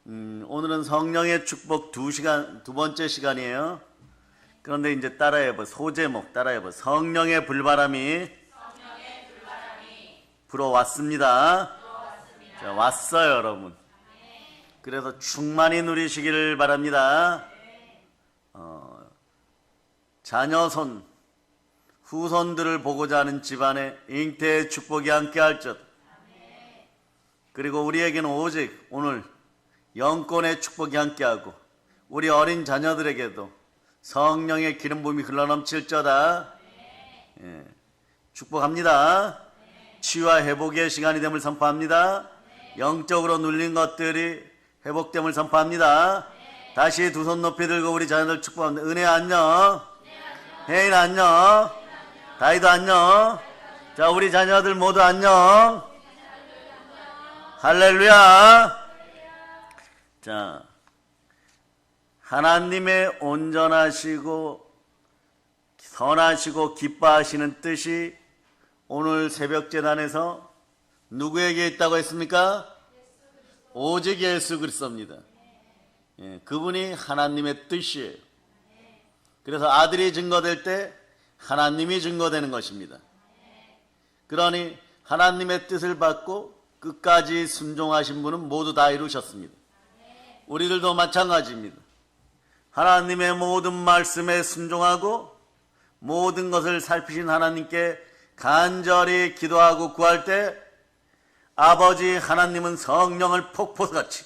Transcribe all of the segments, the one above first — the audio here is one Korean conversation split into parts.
오늘은 성령의 축복 두 번째 시간이에요. 그런데 이제 따라해봐. 소제목 따라해봐. 성령의 불바람이 불어왔습니다. 자, 왔어요, 여러분. 그래서 충만히 누리시기를 바랍니다. 자녀손, 후손들을 보고자 하는 집안에 잉태의 축복이 함께할지어다. 그리고 우리에게는 오직 오늘 영권의 축복이 함께하고 우리 어린 자녀들에게도 성령의 기름 부음이 흘러넘칠지어다. 축복합니다. 치유와 회복의 시간이 됨을 선포합니다. 영적으로 눌린 것들이 회복됨을 선포합니다. 다시 두 손 높이 들고 우리 자녀들 축복합니다. 은혜 안녕. 혜인 안녕. 다이도 안녕. 자, 우리 자녀들 모두 안녕. 할렐루야. 자, 하나님의 온전하시고 선하시고 기뻐하시는 뜻이 오늘 새벽 제단에서 누구에게 있다고 했습니까? 오직 예수 그리스도입니다. 그분이 하나님의 뜻이에요. 그래서 아들이 증거될 때 하나님이 증거되는 것입니다. 그러니 하나님의 뜻을 받고 끝까지 순종하신 분은 모두 다 이루셨습니다. 우리들도 마찬가지입니다. 하나님의 모든 말씀에 순종하고 모든 것을 살피신 하나님께 간절히 기도하고 구할 때 아버지 하나님은 성령을 폭포같이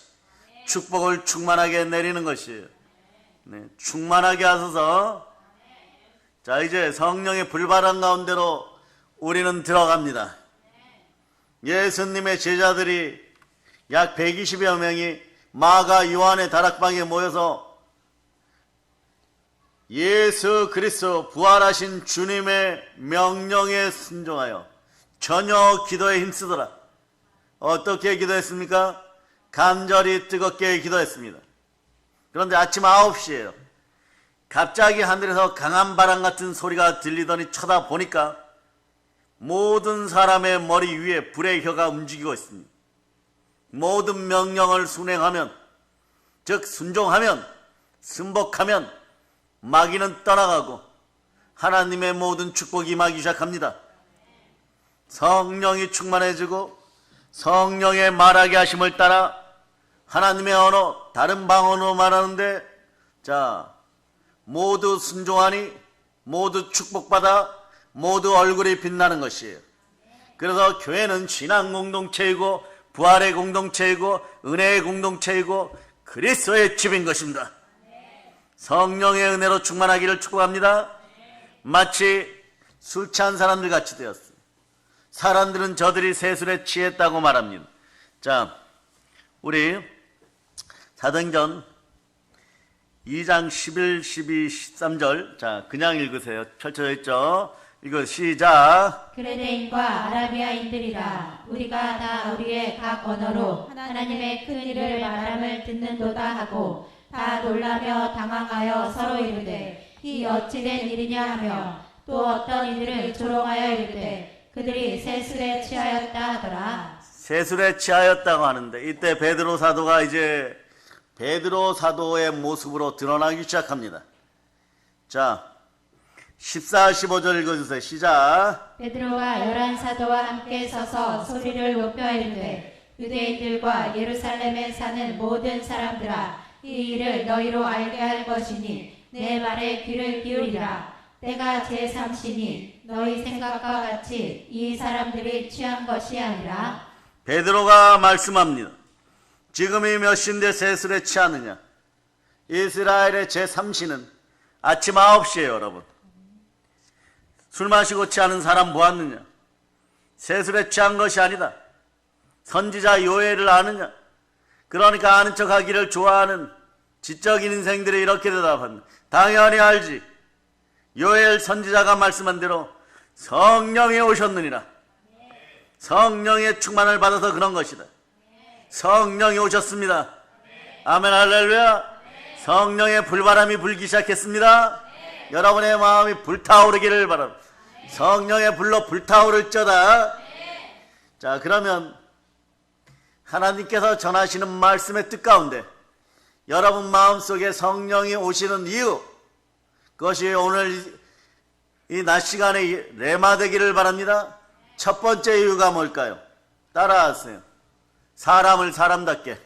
축복을 충만하게 내리는 것이에요. 충만하게 하소서. 자, 이제 성령의 불바람 가운데로 우리는 들어갑니다. 예수님의 제자들이 약 120여 명이 마가 요한의 다락방에 모여서 예수 그리스도 부활하신 주님의 명령에 순종하여 전혀 기도에 힘쓰더라. 어떻게 기도했습니까? 간절히 뜨겁게 기도했습니다. 그런데 아침 9시에요. 갑자기 하늘에서 강한 바람 같은 소리가 들리더니 쳐다보니까 모든 사람의 머리 위에 불의 혀가 움직이고 있습니다. 모든 명령을 순행하면, 즉 순종하면, 승복하면 마귀는 떠나가고 하나님의 모든 축복이 임하기 시작합니다. 성령이 충만해지고 성령의 말하게 하심을 따라 하나님의 언어, 다른 방언으로 말하는데, 자, 모두 순종하니 모두 축복받아 모두 얼굴이 빛나는 것이에요. 그래서 교회는 신앙 공동체이고 부활의 공동체이고 은혜의 공동체이고 그리스도의 집인 것입니다. 성령의 은혜로 충만하기를 축복합니다. 마치 술 취한 사람들 같이 되었어요. 사람들은 저들이 세술에 취했다고 말합니다. 자, 우리 사도행전 2장 11, 12, 13절. 자, 그냥 읽으세요. 펼쳐져 있죠? 이거 시작. 그레네인과 아라비아인들이라 우리가 다 우리의 각 언어로 하나님의 큰 일을 말함을 듣는도다 하고 다 놀라며 당황하여 서로 이르되 이 어찌 된 일이냐 하며 또 어떤 이들을 조롱하여 이르되 그들이 세술에 취하였다 하더라. 세술에 취하였다고 하는데 이때 베드로 사도가 이제 베드로 사도의 모습으로 드러나기 시작합니다. 자, 14, 15절 읽어주세요. 시작. 베드로가 11사도와 함께 서서 소리를 높여 이르되 유대인들과 예루살렘에 사는 모든 사람들아 이 일을 너희로 알게 할 것이니 내 말에 귀를 기울이라. 때가 제3시니 너희 생각과 같이 이 사람들이 취한 것이 아니라. 베드로가 말씀합니다. 지금이 몇 시인데 세술에 취하느냐? 이스라엘의 제3시는 아침 9시에요, 여러분. 술 마시고 취하는 사람 보았느냐? 세술에 취한 것이 아니다. 선지자 요엘을 아느냐? 그러니까 아는 척하기를 좋아하는 지적인 인생들이 이렇게 대답합니다. 당연히 알지. 요엘 선지자가 말씀한 대로 성령이 오셨느니라. 성령의 충만을 받아서 그런 것이다. 성령이 오셨습니다. 아멘, 할렐루야. 성령의 불바람이 불기 시작했습니다. 여러분의 마음이 불타오르기를 바랍니다. 성령의 불로 불타오를 쩌다. 자, 그러면 하나님께서 전하시는 말씀의 뜻 가운데 여러분 마음속에 성령이 오시는 이유, 그것이 오늘 이 낮 시간에 레마 되기를 바랍니다. 첫 번째 이유가 뭘까요? 따라하세요. 사람을 사람답게,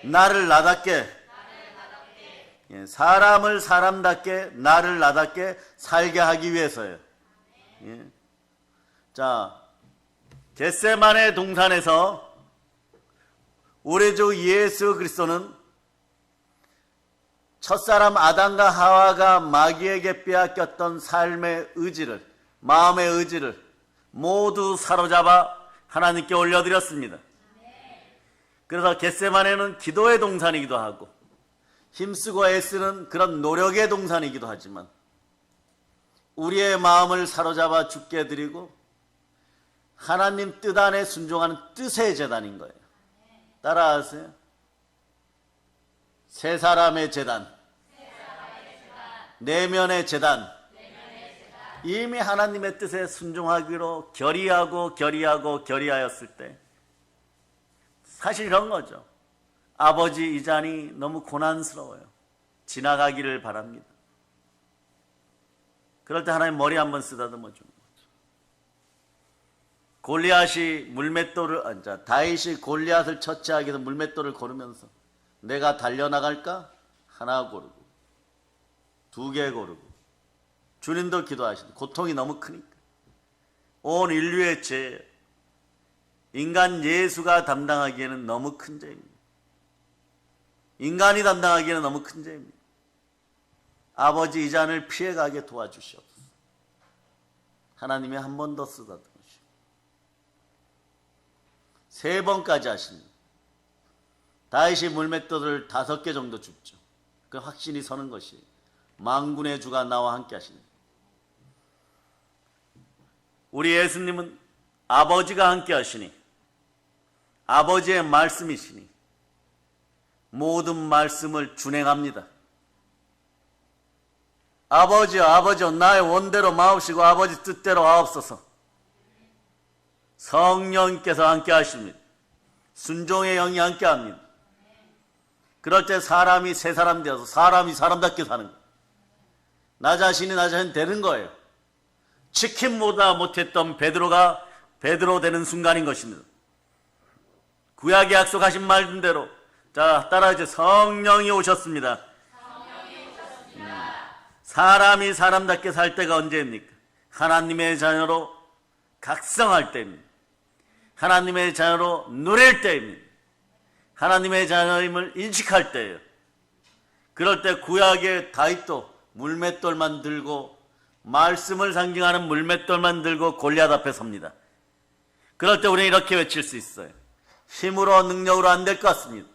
나를 나답게, 예, 사람을 사람답게, 나를 나답게 살게 하기 위해서예요. 예. 자, 겟세마네 동산에서 우리 주 예수 그리스도는 첫사람 아담과 하와가 마귀에게 빼앗겼던 삶의 의지를, 마음의 의지를 모두 사로잡아 하나님께 올려드렸습니다. 그래서 겟세마네는 기도의 동산이기도 하고 힘쓰고 애쓰는 그런 노력의 동산이기도 하지만 우리의 마음을 사로잡아 주께 드리고 하나님 뜻 안에 순종하는 뜻의 제단인 거예요. 따라하세요. 세 사람의 제단, 내면의 제단, 이미 하나님의 뜻에 순종하기로 결의하였을 때 사실 이런 거죠. 아버지 이 잔이 너무 고난스러워요. 지나가기를 바랍니다. 그럴 때 하나님 머리 한번 쓰다듬어 주는 거죠. 다윗이 골리앗을 처치하기 위해서 물맷돌을 고르면서 내가 달려나갈까? 하나 고르고 2개 고르고 주님도 기도하시는 고통이 너무 크니까 온 인류의 죄, 인간 예수가 담당하기에는 너무 큰 죄입니다. 인간이 담당하기에는 너무 큰 죄입니다. 아버지 이 잔을 피해가게 도와주시옵소서. 하나님이 한 번 더 쓰다듬으시고 3번까지 하십니다. 다윗이 물맷돌을 5개 정도 줍죠. 그 확신이 서는 것이 만군의 주가 나와 함께 하십니다. 우리 예수님은 아버지가 함께 하시니 아버지의 말씀이시니 모든 말씀을 준행합니다. 아버지여 나의 원대로 마옵시고 아버지 뜻대로 하옵소서. 성령께서 함께 하십니다. 순종의 영이 함께 합니다. 그럴 때 사람이 새 사람 되어서 사람이 사람답게 사는 거예요. 나 자신이 되는 거예요. 치킨보다 못했던 베드로가 베드로 되는 순간인 것입니다. 구약에 약속하신 말씀대로 자 따라하죠. 성령이 오셨습니다. 사람이 사람답게 살 때가 언제입니까? 하나님의 자녀로 각성할 때입니다. 하나님의 자녀로 누릴 때입니다. 하나님의 자녀임을 인식할 때예요. 그럴 때 구약의 다윗도 물맷돌만 들고 말씀을 상징하는 물맷돌만 들고 골리앗 앞에 섭니다. 그럴 때 우리는 이렇게 외칠 수 있어요. 힘으로 능력으로 안 될 것 같습니다.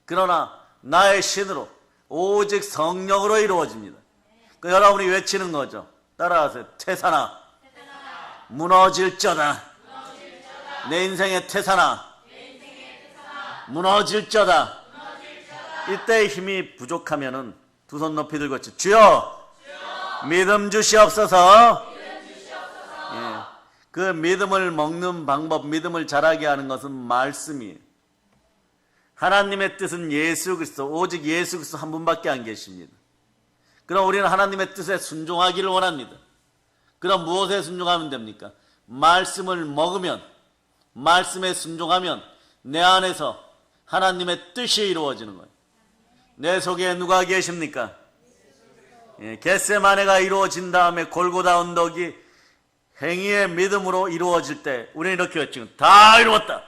그러나 나의 신으로 오직 성령으로 이루어집니다. 그 여러분이 외치는 거죠. 따라하세요. 태산아 무너질저다. 내 인생의 태산아 무너질저다. 이때 힘이 부족하면은 두 손 높이 들고 주여 믿음 주시옵소서. 예. 그 믿음을 먹는 방법, 믿음을 자라게 하는 것은 말씀이에요. 하나님의 뜻은 예수 그리스도, 오직 예수 그리스도 한 분밖에 안 계십니다. 그럼 우리는 하나님의 뜻에 순종하기를 원합니다. 그럼 무엇에 순종하면 됩니까? 말씀을 먹으면, 말씀에 순종하면 내 안에서 하나님의 뜻이 이루어지는 거예요. 내 속에 누가 계십니까? 예, 겟세마네가 이루어진 다음에 골고다 언덕이 행위의 믿음으로 이루어질 때 우리는 이렇게 외치고 다 이루었다.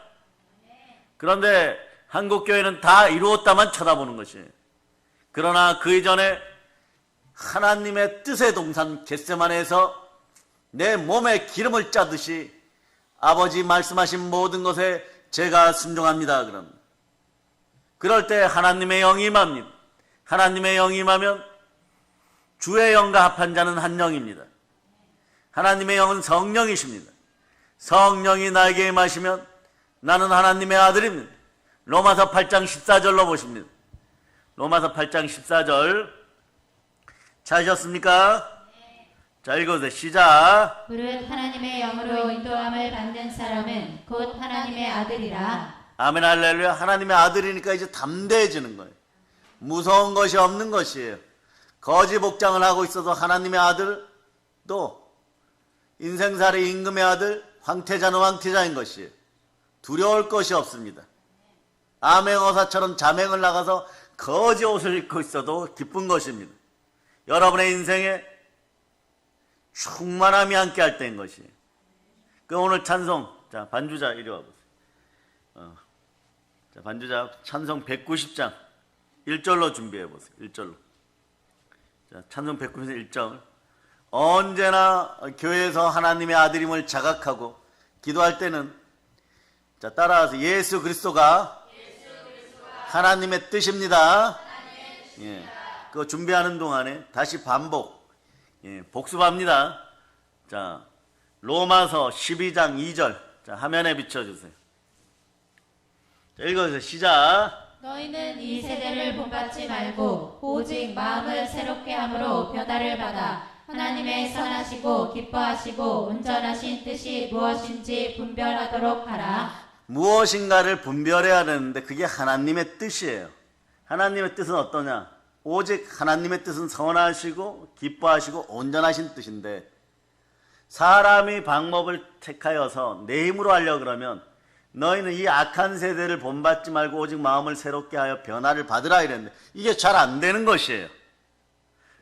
그런데 한국교회는 다 이루었다만 쳐다보는 것이에요. 그러나 그 이전에 하나님의 뜻의 동산 겟세마네에서 내 몸에 기름을 짜듯이 아버지 말씀하신 모든 것에 제가 순종합니다. 그럴 때 하나님의 영이 임합니다. 하나님의 영이 임하면 주의 영과 합한 자는 한 영입니다. 하나님의 영은 성령이십니다. 성령이 나에게 임하시면 나는 하나님의 아들입니다. 로마서 8장 14절로 보십니다. 로마서 8장 14절 찾으셨습니까? 자, 읽어주세요. 시작. 무릇 하나님의 영으로 인도함을 받는 사람은 곧 하나님의 아들이라. 아멘, 할렐루야. 하나님의 아들이니까 이제 담대해지는 거예요. 무서운 것이 없는 것이에요. 거지 복장을 하고 있어도 하나님의 아들도 인생살이 임금의 아들, 황태자는 황태자인 것이에요. 두려울 것이 없습니다. 암행어사처럼 자맹을 나가서 거지 옷을 입고 있어도 기쁜 것입니다. 여러분의 인생에 충만함이 함께 할 때인 것이에요. 그 오늘 찬송, 자, 반주자 이리 와보세요. 자, 반주자 찬송 190장 1절로 준비해보세요. 1절로. 자, 찬송 190장 1절. 언제나 교회에서 하나님의 아들임을 자각하고 기도할 때는, 자, 따라와서 예수 그리스도가 하나님의 뜻입니다. 예, 그거 준비하는 동안에 다시 반복, 예, 복습합니다. 자, 로마서 12장 2절. 자, 화면에 비춰주세요. 자, 읽어주세요. 시작. 너희는 이 세대를 본받지 말고 오직 마음을 새롭게 함으로 변화를 받아 하나님의 선하시고 기뻐하시고 온전하신 뜻이 무엇인지 분별하도록 하라. 무엇인가를 분별해야 하는데 그게 하나님의 뜻이에요. 하나님의 뜻은 어떠냐? 오직 하나님의 뜻은 선하시고 기뻐하시고 온전하신 뜻인데, 사람이 방법을 택하여서 내 힘으로 하려고 그러면 너희는 이 악한 세대를 본받지 말고 오직 마음을 새롭게 하여 변화를 받으라 이랬는데 이게 잘 안 되는 것이에요.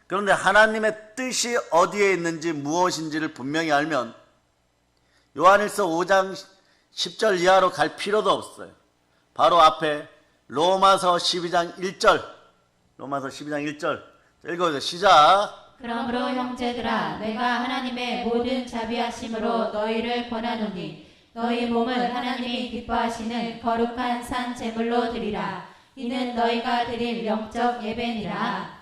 그런데 하나님의 뜻이 어디에 있는지 무엇인지를 분명히 알면 요한일서 5장 10절 이하로 갈 필요도 없어요. 바로 앞에 로마서 12장 1절, 로마서 12장 1절 읽어주세요. 시작. 그러므로 형제들아 내가 하나님의 모든 자비하심으로 너희를 권하노니 너희 몸을 하나님이 기뻐하시는 거룩한 산 제물로 드리라. 이는 너희가 드릴 영적 예배니라.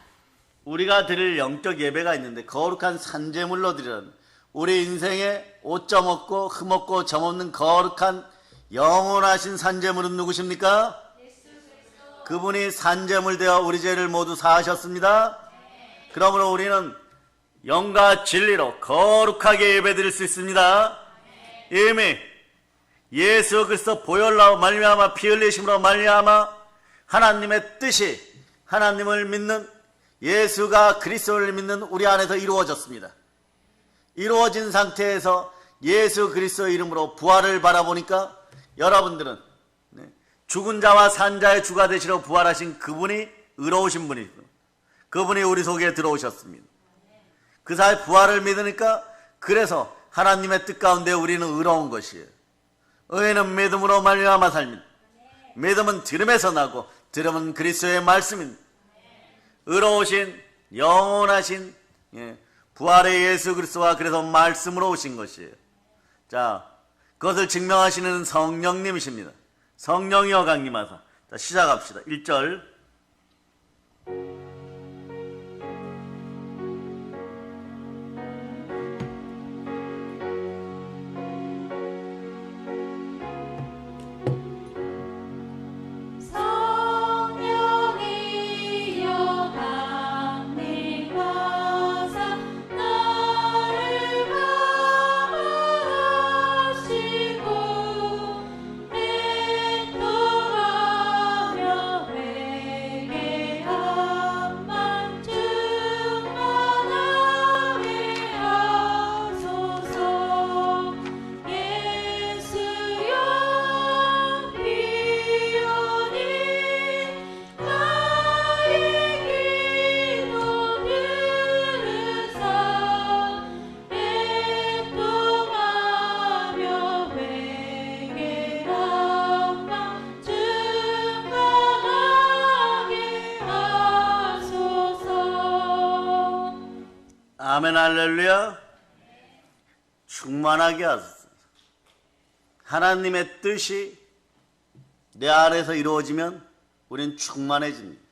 우리가 드릴 영적 예배가 있는데 거룩한 산제물로 드리라는, 우리 인생에 오점 없고 흠 없고 점 없는 거룩한 영원하신 산제물은 누구십니까? 그분이 산제물 되어 우리 죄를 모두 사하셨습니다. 그러므로 우리는 영과 진리로 거룩하게 예배드릴 수 있습니다. 이미 예수 그리스도 보혈로 말미암아 피 흘리심으로 말미암아 하나님의 뜻이, 하나님을 믿는, 예수가 그리스도를 믿는 우리 안에서 이루어졌습니다. 이루어진 상태에서 예수 그리스도의 이름으로 부활을 바라보니까 여러분들은 죽은 자와 산 자의 주가 되시러 부활하신 그분이 의로우신 분이고 그분이 우리 속에 들어오셨습니다. 그 사이 부활을 믿으니까 그래서 하나님의 뜻 가운데 우리는 의로운 것이에요. 의인은 믿음으로 말미암아 살면, 믿음은 들음에서 나고 들음은 그리스도의 말씀입니다. 의로우신 영원하신 부활의 예수 그리스도가 그래서 말씀으로 오신 것이에요. 자, 그것을 증명하시는 성령님이십니다. 성령이여 강림하사. 자, 시작합시다. 1절. 아멘 할렐루야. 충만하게 하소서. 하나님의 뜻이 내 안에서 이루어지면 우리는 충만해집니다.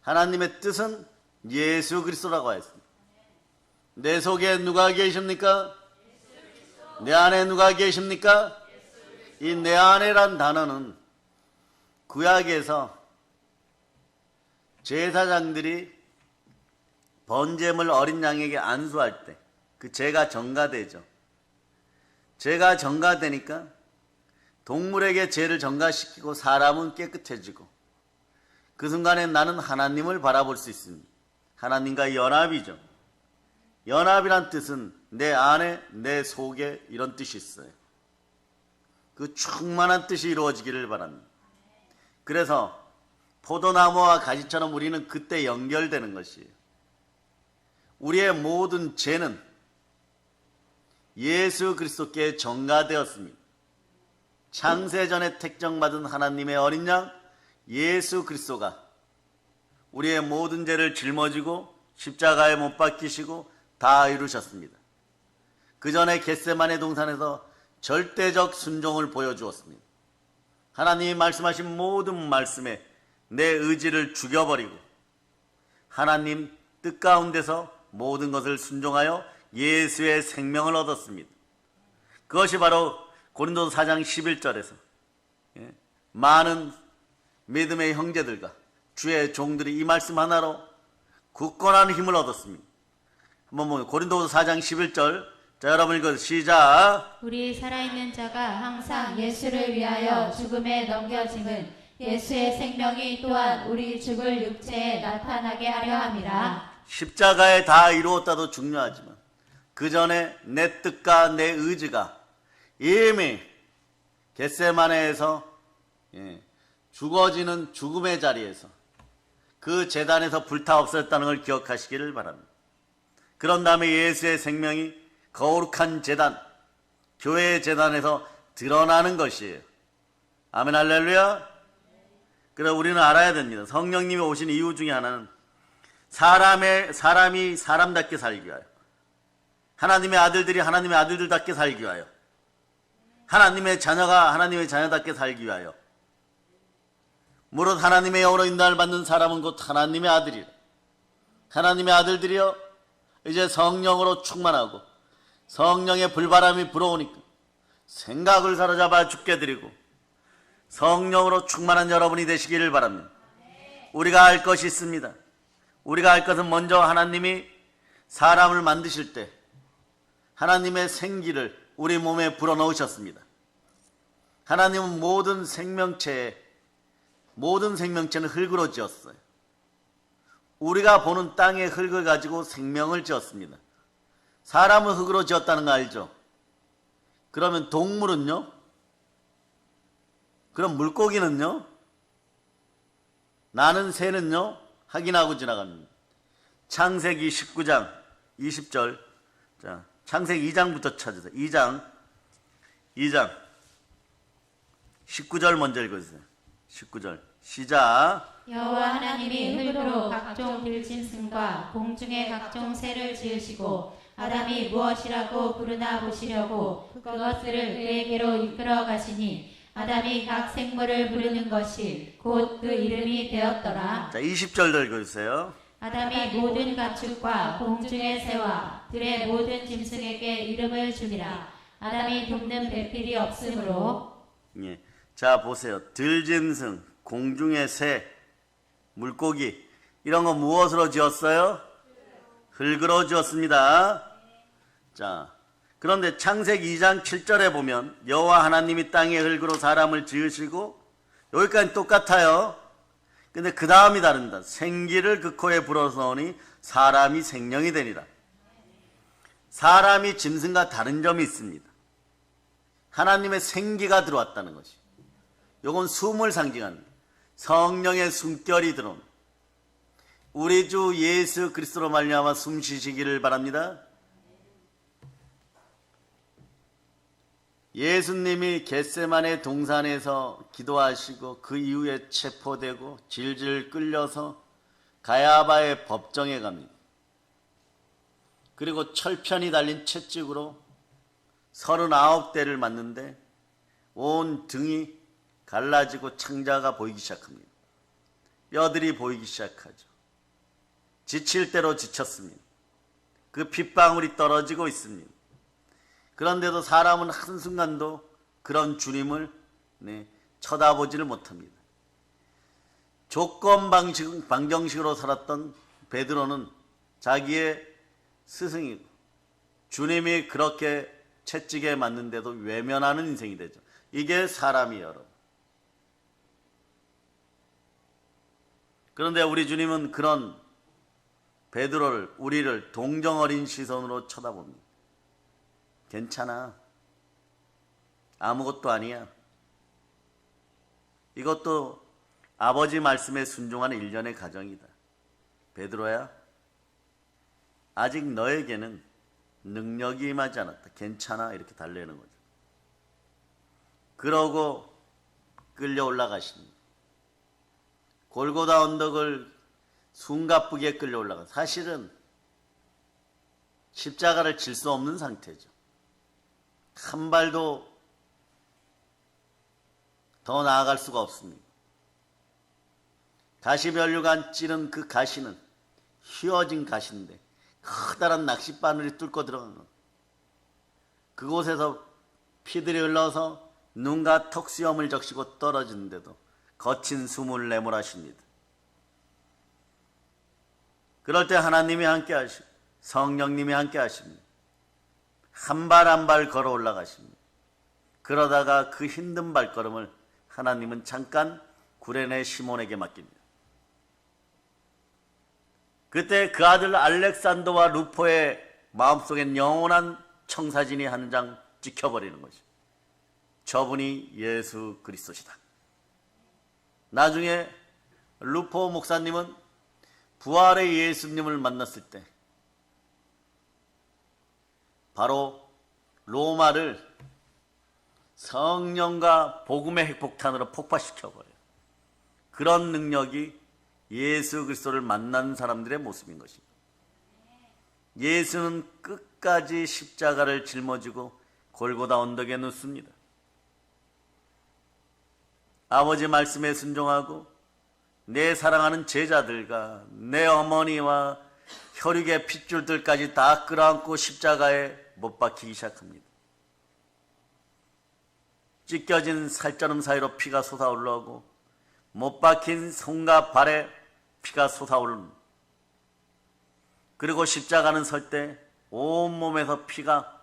하나님의 뜻은 예수 그리스도라고 했습니다. 내 속에 누가 계십니까? 내 안에 누가 계십니까? 이 내 안에란 단어는 구약에서 제사장들이 번제물 어린 양에게 안수할 때 그 죄가 전가되죠. 죄가 전가되니까 동물에게 죄를 전가시키고 사람은 깨끗해지고 그 순간에 나는 하나님을 바라볼 수 있습니다. 하나님과 연합이죠. 연합이란 뜻은 내 안에 내 속에 이런 뜻이 있어요. 그 충만한 뜻이 이루어지기를 바랍니다. 그래서 포도나무와 가지처럼 우리는 그때 연결되는 것이에요. 우리의 모든 죄는 예수 그리스도께 전가되었습니다. 창세전에 택정받은 하나님의 어린 양 예수 그리스도가 우리의 모든 죄를 짊어지고 십자가에 못 박히시고 다 이루셨습니다. 그 전에 겟세마네 동산에서 절대적 순종을 보여주었습니다. 하나님이 말씀하신 모든 말씀에 내 의지를 죽여버리고 하나님 뜻 가운데서 모든 것을 순종하여 예수의 생명을 얻었습니다. 그것이 바로 고린도서 4장 11절에서 많은 믿음의 형제들과 주의 종들이 이 말씀 하나로 굳건한 힘을 얻었습니다. 한번 보면 고린도서 4장 11절, 자 여러분 읽어서 시작. 우리 살아있는 자가 항상 예수를 위하여 죽음에 넘겨짐은 예수의 생명이 또한 우리 죽을 육체에 나타나게 하려 함이라. 십자가에 다 이루었다도 중요하지만 그 전에 내 뜻과 내 의지가 이미 겟세마네에서 죽어지는 죽음의 자리에서 그 제단에서 불타 없었다는 걸 기억하시기를 바랍니다. 그런 다음에 예수의 생명이 거룩한 제단, 교회의 제단에서 드러나는 것이에요. 아멘 할렐루야. 그래서 우리는 알아야 됩니다. 성령님이 오신 이유 중에 하나는 사람이 사람답게 살기 위하여, 하나님의 아들들이 하나님의 아들들답게 살기 위하여, 하나님의 자녀가 하나님의 자녀답게 살기 위하여, 무릇 하나님의 영으로 인도를 받는 사람은 곧 하나님의 아들이라. 하나님의 아들들이여 이제 성령으로 충만하고 성령의 불바람이 불어오니까 생각을 사로잡아 죽게 드리고 성령으로 충만한 여러분이 되시기를 바랍니다. 우리가 알 것이 있습니다. 우리가 알 것은 먼저 하나님이 사람을 만드실 때 하나님의 생기를 우리 몸에 불어넣으셨습니다. 하나님은 모든 생명체는 흙으로 지었어요. 우리가 보는 땅의 흙을 가지고 생명을 지었습니다. 사람은 흙으로 지었다는 거 알죠? 그러면 동물은요? 그럼 물고기는요? 나는 새는요? 확인하고 지나갑니다. 창세기 19장 20절. 자, 창세기 2장부터 찾으세요. 2장 19절 먼저 읽어주세요. 19절 시작. 여호와 하나님이 흙으로 각종 들짐승과 공중의 각종 새를 지으시고 아담이 무엇이라고 부르나 보시려고 그것들을 그에게로 이끌어 가시니 아담이 각 생물을 부르는 것이 곧 그 이름이 되었더라. 자, 20절도 읽어주세요. 아담이 모든 가축과 공중의 새와 들의 모든 짐승에게 이름을 주니라. 아담이 돕는 배필이 없으므로. 예. 자, 보세요. 들짐승, 공중의 새, 물고기 이런 거 무엇으로 지었어요? 흙으로 지었습니다. 자, 그런데 창세기 2장 7절에 보면 여호와 하나님이 땅의 흙으로 사람을 지으시고, 여기까지 똑같아요. 근데 그 다음이 다릅니다. 생기를 그 코에 불어넣으니 사람이 생명이 되니라. 사람이 짐승과 다른 점이 있습니다. 하나님의 생기가 들어왔다는 것이, 요건 숨을 상징합니다. 성령의 숨결이 들어온, 우리 주 예수 그리스도로 말미암아 숨 쉬시기를 바랍니다. 예수님이 겟세마네 동산에서 기도하시고 그 이후에 체포되고 질질 끌려서 가야바의 법정에 갑니다. 그리고 철편이 달린 채찍으로 39대를 맞는데 온 등이 갈라지고 창자가 보이기 시작합니다. 뼈들이 보이기 시작하죠. 지칠 대로 지쳤습니다. 그 핏방울이 떨어지고 있습니다. 그런데도 사람은 한순간도 그런 주님을 쳐다보지를 못합니다. 조건 방정식으로 살았던 베드로는 자기의 스승이고 주님이 그렇게 채찍에 맞는데도 외면하는 인생이 되죠. 이게 사람이에요, 여러분. 그런데 우리 주님은 그런 베드로를, 우리를 동정어린 시선으로 쳐다봅니다. 괜찮아. 아무것도 아니야. 이것도 아버지 말씀에 순종하는 일련의 과정이다. 베드로야, 아직 너에게는 능력이 임하지 않았다. 괜찮아. 이렇게 달래는 거죠. 그러고 끌려 올라가십니다. 골고다 언덕을 숨가쁘게 끌려 올라가. 사실은 십자가를 질 수 없는 상태죠. 한 발도 더 나아갈 수가 없습니다. 가시면류관 찌른 그 가시는 휘어진 가시인데 커다란 낚싯바늘이 뚫고 들어간 것. 그곳에서 피들이 흘러서 눈과 턱수염을 적시고 떨어지는데도 거친 숨을 내몰아십니다. 그럴 때 하나님이 함께 하시고 성령님이 함께 하십니다. 한 발 한 발 걸어 올라가십니다. 그러다가 그 힘든 발걸음을 하나님은 잠깐 구레네 시몬에게 맡깁니다. 그때 그 아들 알렉산더와 루포의 마음속엔 영원한 청사진이 한 장 찍혀버리는 것이죠. 저분이 예수 그리스도시다. 나중에 루포 목사님은 부활의 예수님을 만났을 때 바로 로마를 성령과 복음의 핵폭탄으로 폭파시켜버려요. 그런 능력이 예수 그리스도를 만난 사람들의 모습인 것입니다. 예수는 끝까지 십자가를 짊어지고 골고다 언덕에 눕습니다. 아버지 말씀에 순종하고 내 사랑하는 제자들과 내 어머니와 혈육의 핏줄들까지 다 끌어안고 십자가에 못 박히기 시작합니다. 찢겨진 살자름 사이로 피가 솟아올라오고 못 박힌 손과 발에 피가 솟아오릅니다. 그리고 십자가는 설 때 온몸에서 피가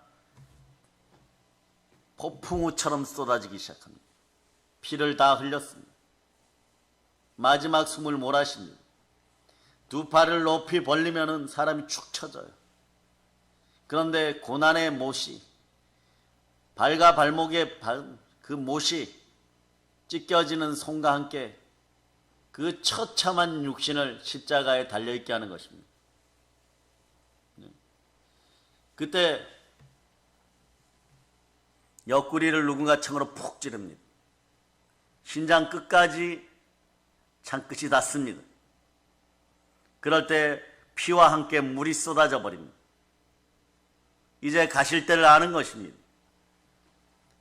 폭풍우처럼 쏟아지기 시작합니다. 피를 다 흘렸습니다. 마지막 숨을 몰아쉽니다. 두 팔을 높이 벌리면 사람이 축 처져요. 그런데 고난의 못이, 발과 발목에 그 못이 찢겨지는 손과 함께 그 처참한 육신을 십자가에 달려있게 하는 것입니다. 그때 옆구리를 누군가 창으로 푹 찌릅니다. 신장 끝까지 창끝이 닿습니다. 그럴 때 피와 함께 물이 쏟아져 버립니다. 이제 가실 때를 아는 것입니다.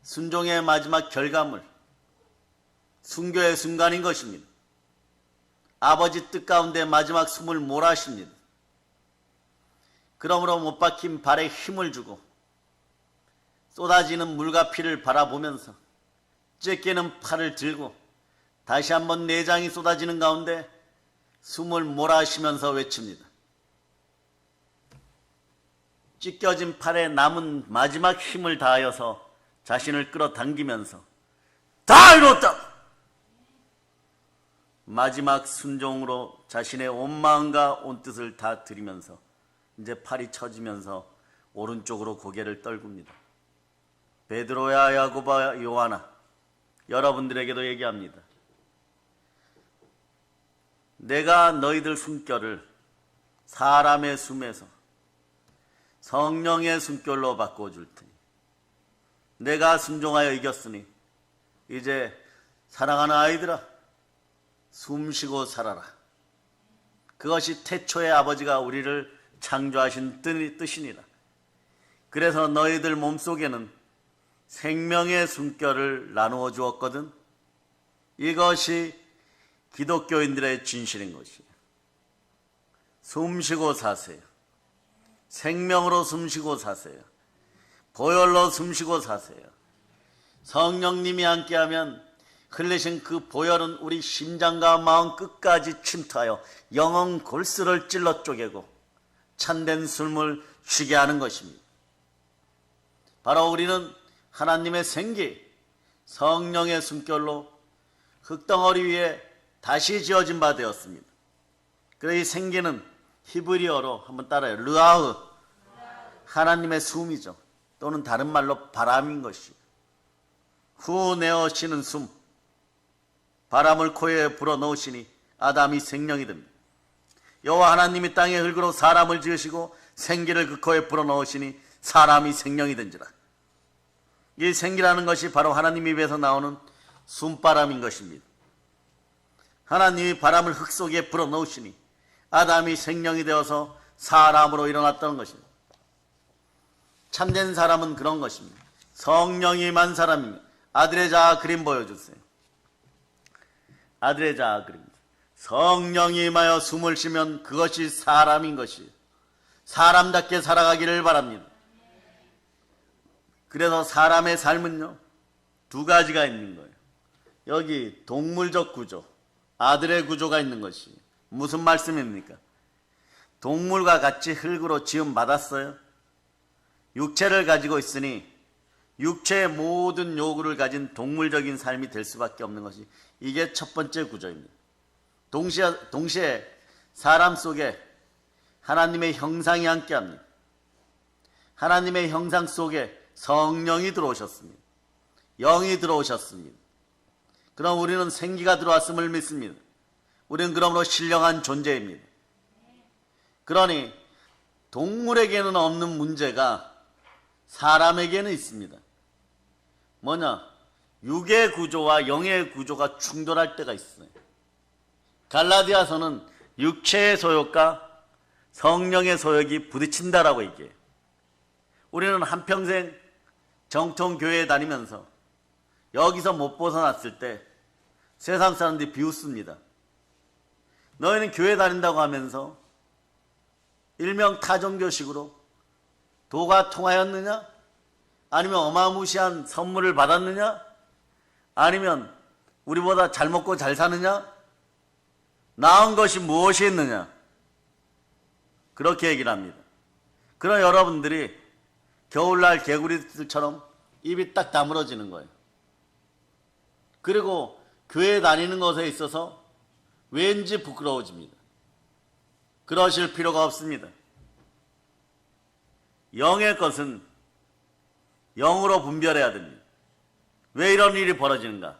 순종의 마지막 결과물, 순교의 순간인 것입니다. 아버지 뜻 가운데 마지막 숨을 몰아쉽니다. 그러므로 못 박힌 발에 힘을 주고 쏟아지는 물과 피를 바라보면서 찢기는 팔을 들고 다시 한번 내장이 쏟아지는 가운데 숨을 몰아쉬면서 외칩니다. 찢겨진 팔에 남은 마지막 힘을 다하여서 자신을 끌어당기면서 다 이뤘다! 마지막 순종으로 자신의 온 마음과 온 뜻을 다 드리면서 이제 팔이 처지면서 오른쪽으로 고개를 떨굽니다. 베드로야, 야고보와 요하나, 여러분들에게도 얘기합니다. 내가 너희들 숨결을 사람의 숨에서 성령의 숨결로 바꿔줄 테니 내가 순종하여 이겼으니 이제 사랑하는 아이들아, 숨쉬고 살아라. 그것이 태초에 아버지가 우리를 창조하신 뜻이니라. 그래서 너희들 몸속에는 생명의 숨결을 나누어 주었거든. 이것이 기독교인들의 진실인 것이에요. 숨쉬고 사세요. 생명으로 숨쉬고 사세요. 보혈로 숨쉬고 사세요. 성령님이 함께하면 흘리신 그 보혈은 우리 심장과 마음 끝까지 침투하여 영혼 골수를 찔러 쪼개고 참된 숨을 쉬게 하는 것입니다. 바로 우리는 하나님의 생기, 성령의 숨결로 흙덩어리 위에 다시 지어진 바 되었습니다. 그래서 이 생기는 히브리어로 한번 따라요. 르아흐, 하나님의 숨이죠. 또는 다른 말로 바람인 것이요. 후 내어 쉬는 숨, 바람을 코에 불어넣으시니 아담이 생명이 됩니다. 여호와 하나님이 땅의 흙으로 사람을 지으시고 생기를 그 코에 불어넣으시니 사람이 생명이 된지라. 이 생기라는 것이 바로 하나님 입에서 나오는 숨바람인 것입니다. 하나님이 바람을 흙 속에 불어넣으시니 아담이 생명이 되어서 사람으로 일어났다는 것입니다. 참된 사람은 그런 것입니다. 성령이 임한 사람입니다. 아들의 자아 그림 보여주세요. 아들의 자아 그림. 성령이 임하여 숨을 쉬면 그것이 사람인 것이에요. 사람답게 살아가기를 바랍니다. 그래서 사람의 삶은요, 두 가지가 있는 거예요. 여기 동물적 구조, 아들의 구조가 있는 것이에요. 무슨 말씀입니까? 동물과 같이 흙으로 지음 받았어요. 육체를 가지고 있으니 육체의 모든 요구를 가진 동물적인 삶이 될 수밖에 없는 것이 이게 첫 번째 구조입니다. 동시에 사람 속에 하나님의 형상이 함께합니다. 하나님의 형상 속에 성령이 들어오셨습니다. 영이 들어오셨습니다. 그럼 우리는 생기가 들어왔음을 믿습니다. 우리는 그러므로 신령한 존재입니다. 그러니 동물에게는 없는 문제가 사람에게는 있습니다. 뭐냐? 육의 구조와 영의 구조가 충돌할 때가 있어요. 갈라디아서는 육체의 소욕과 성령의 소욕이 부딪힌다라고 얘기해요. 우리는 한평생 정통교회에 다니면서 여기서 못 벗어났을 때 세상 사람들이 비웃습니다. 너희는 교회 다닌다고 하면서 일명 타종교식으로 도가 통하였느냐? 아니면 어마무시한 선물을 받았느냐? 아니면 우리보다 잘 먹고 잘 사느냐? 나은 것이 무엇이 있느냐? 그렇게 얘기를 합니다. 그럼 여러분들이 겨울날 개구리들처럼 입이 딱 다물어지는 거예요. 그리고 교회 다니는 것에 있어서 왠지 부끄러워집니다. 그러실 필요가 없습니다. 영의 것은 영으로 분별해야 됩니다. 왜 이런 일이 벌어지는가?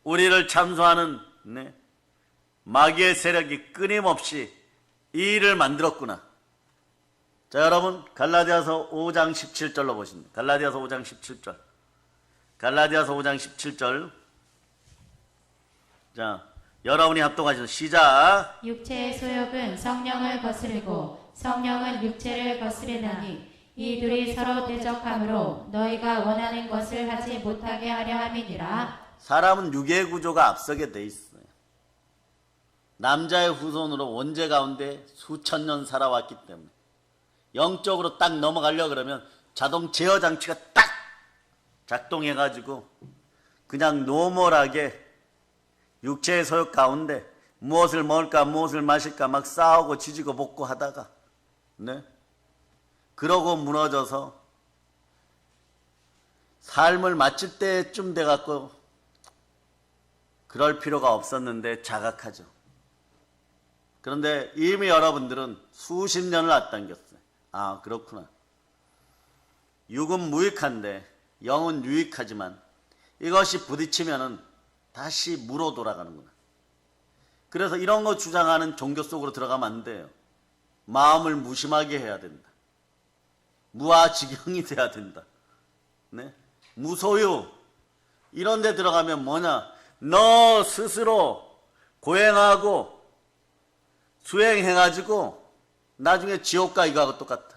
우리를 참소하는 마귀의 세력이 끊임없이 이 일을 만들었구나. 자, 여러분 갈라디아서 5장 17절로 보십니다. 갈라디아서 5장 17절. 갈라디아서 5장 17절. 자, 여러분이 합동하셔서 시작. 육체의 소욕은 성령을 거스르고 성령은 육체를 거스르나니 이 둘이 서로 대적함으로 너희가 원하는 것을 하지 못하게 하려 함이니라. 사람은 육의 구조가 앞서게 돼 있어요. 남자의 후손으로 원죄 가운데 수천 년 살아왔기 때문에 영적으로 딱 넘어가려고 그러면 자동 제어 장치가 딱 작동해가지고 그냥 노멀하게 육체의 소욕 가운데 무엇을 먹을까 무엇을 마실까 막 싸우고 지지고 볶고 하다가 그러고 무너져서 삶을 마칠 때쯤 돼갖고 그럴 필요가 없었는데 자각하죠. 그런데 이미 여러분들은 수십 년을 앞당겼어요. 아, 그렇구나. 육은 무익한데 영은 유익하지만 이것이 부딪히면은 다시 무로 돌아가는구나. 그래서 이런 거 주장하는 종교 속으로 들어가면 안 돼요. 마음을 무심하게 해야 된다. 무아지경이 돼야 된다. 무소유. 이런 데 들어가면 뭐냐? 너 스스로 고행하고 수행해가지고 나중에 지옥 가 이거하고 똑같아.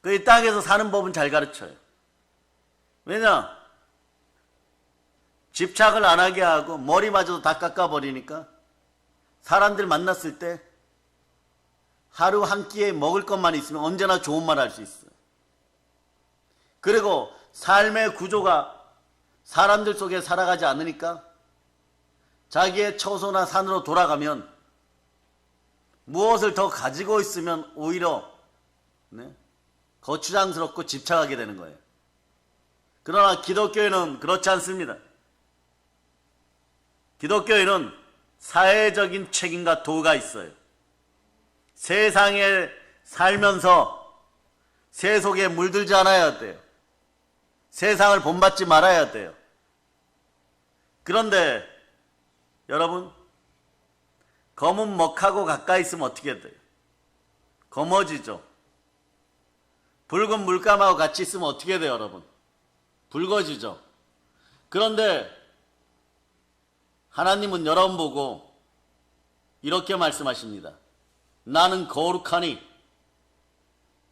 그 이 땅에서 사는 법은 잘 가르쳐요. 왜냐? 집착을 안 하게 하고 머리마저도 다 깎아버리니까 사람들 만났을 때 하루 한 끼에 먹을 것만 있으면 언제나 좋은 말 할 수 있어요. 그리고 삶의 구조가 사람들 속에 살아가지 않으니까 자기의 처소나 산으로 돌아가면 무엇을 더 가지고 있으면 오히려 네, 거추장스럽고 집착하게 되는 거예요. 그러나 기독교인은 그렇지 않습니다. 기독교인은 사회적인 책임과 도가 있어요. 세상에 살면서 세속에 물들지 않아야 돼요. 세상을 본받지 말아야 돼요. 그런데 여러분, 검은 먹하고 가까이 있으면 어떻게 돼요? 검어지죠. 붉은 물감하고 같이 있으면 어떻게 돼요, 여러분? 붉어지죠. 그런데 하나님은 여러분 보고 이렇게 말씀하십니다. 나는 거룩하니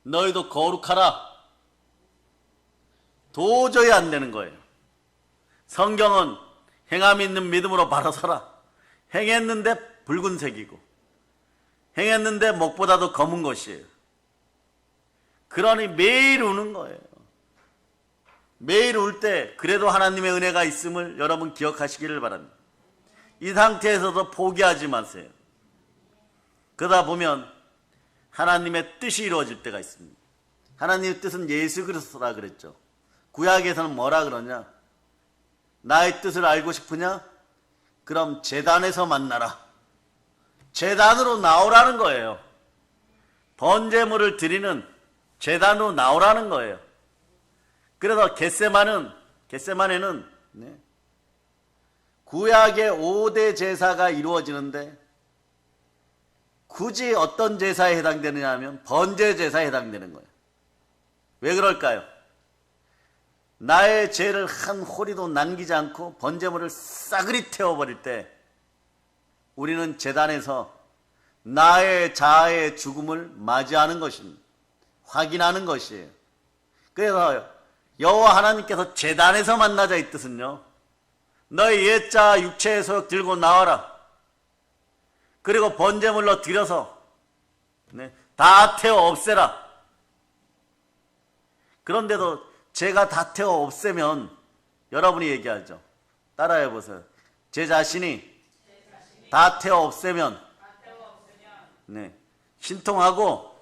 너희도 거룩하라. 도저히 안 되는 거예요. 성경은 행함 있는 믿음으로 바로 서라. 행했는데 붉은색이고 행했는데 목보다도 검은 것이에요. 그러니 매일 우는 거예요. 매일 울 때 그래도 하나님의 은혜가 있음을 여러분 기억하시기를 바랍니다. 이 상태에서도 포기하지 마세요. 그러다 보면 하나님의 뜻이 이루어질 때가 있습니다. 하나님의 뜻은 예수 그리스도라 그랬죠. 구약에서는 뭐라 그러냐? 나의 뜻을 알고 싶으냐? 그럼 제단에서 만나라. 제단으로 나오라는 거예요. 번제물을 드리는 제단으로 나오라는 거예요. 그래서 겟세마네는 구약의 5대 제사가 이루어지는데 굳이 어떤 제사에 해당되느냐 하면 번제 제사에 해당되는 거예요. 왜 그럴까요? 나의 죄를 한 호리도 남기지 않고 번제물을 싸그리 태워버릴 때 우리는 제단에서 나의 자아의 죽음을 맞이하는 것입니다. 확인하는 것이에요. 그래서 여호와 하나님께서 제단에서 만나자 이 뜻은요, 너의 옛자 육체의 소욕 들고 나와라. 그리고 번제물로 드려서 다 태워 없애라. 그런데도 제가 다 태워 없애면 여러분이 얘기하죠. 따라해보세요. 제 자신이 다 태워 없애면 신통하고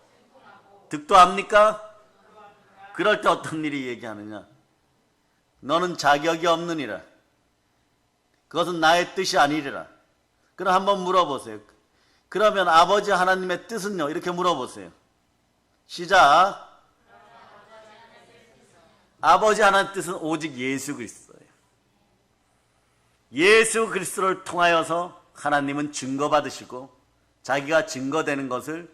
득도합니까? 그럴 때 어떤 일이 얘기하느냐? 너는 자격이 없느니라. 그것은 나의 뜻이 아니리라. 그럼 한번 물어보세요. 그러면 아버지 하나님의 뜻은요? 이렇게 물어보세요. 시작. 아버지 하나님의 뜻은 오직 예수 그리스도예요. 예수 그리스도를 통하여서 하나님은 증거받으시고 자기가 증거되는 것을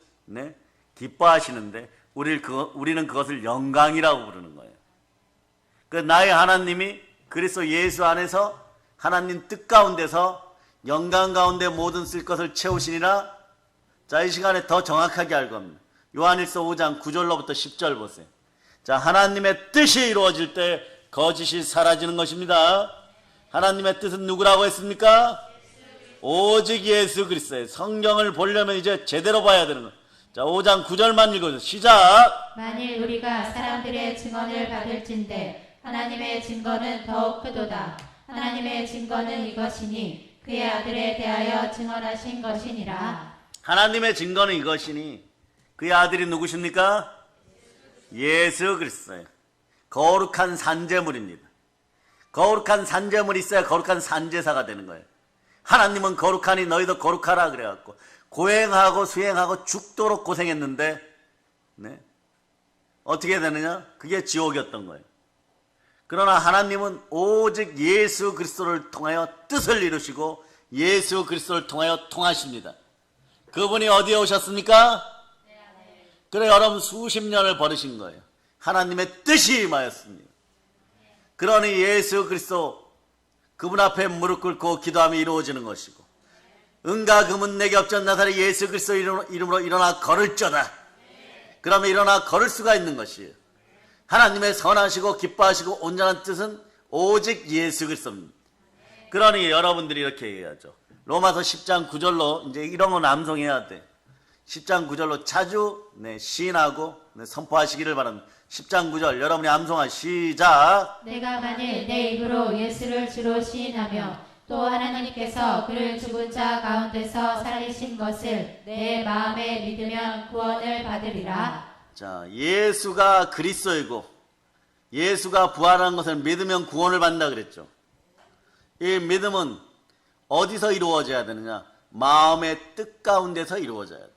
기뻐하시는데 우리는 그것을 영광이라고 부르는 거예요. 그 나의 하나님이 그리스도 예수 안에서 하나님 뜻 가운데서 영광 가운데 모든 쓸 것을 채우시니라. 자, 이 시간에 더 정확하게 알고 합니다. 요한일서 5장 9절로부터 10절 보세요. 자, 하나님의 뜻이 이루어질 때 거짓이 사라지는 것입니다. 하나님의 뜻은 누구라고 했습니까? 오직 예수 그리스도예요. 성경을 보려면 이제 제대로 봐야 되는 거예요. 자, 5장 9절만 읽어주세요. 시작. 만일 우리가 사람들의 증언을 받을진대 하나님의 증거는 더욱 크도다. 하나님의 증거는 이것이니 그의 아들에 대하여 증언하신 것이니라. 하나님의 증거는 이것이니 그의 아들이 누구십니까? 예수 그리스도예요. 거룩한 산제물입니다. 거룩한 산제물이 있어야 거룩한 산제사가 되는 거예요. 하나님은 거룩하니 너희도 거룩하라 그래갖고 고행하고 수행하고 죽도록 고생했는데 어떻게 되느냐? 그게 지옥이었던 거예요. 그러나 하나님은 오직 예수 그리스도를 통하여 뜻을 이루시고 예수 그리스도를 통하여 통하십니다. 그분이 어디에 오셨습니까? 그래, 여러분 수십 년을 버리신 거예요. 하나님의 뜻이 임하였습니다. 그러니 예수 그리스도 그분 앞에 무릎 꿇고 기도하며 이루어지는 것이고 은과 금은 내게 없전 나사렛 예수 그리스도 이름으로 일어나 걸을저다. 그러면 일어나 걸을 수가 있는 것이에요. 하나님의 선하시고 기뻐하시고 온전한 뜻은 오직 예수 그리스도입니다. 그러니 여러분들이 이렇게 얘기하죠. 로마서 10장 9절로 이제 이런 건 암송해야 돼. 10장 9절로 자주 시인하고 선포하시기를 바랍니다. 10장 9절 여러분이 암송하 시작. 내가 만일 내 입으로 예수를 주로 시인하며 또 하나님께서 그를 죽은 자 가운데서 살리신 것을 내 마음에 믿으면 구원을 받으리라. 자, 예수가 그리스도이고 예수가 부활한 것을 믿으면 구원을 받는다 그랬죠. 이 믿음은 어디서 이루어져야 되느냐? 마음의 뜻 가운데서 이루어져야 돼요.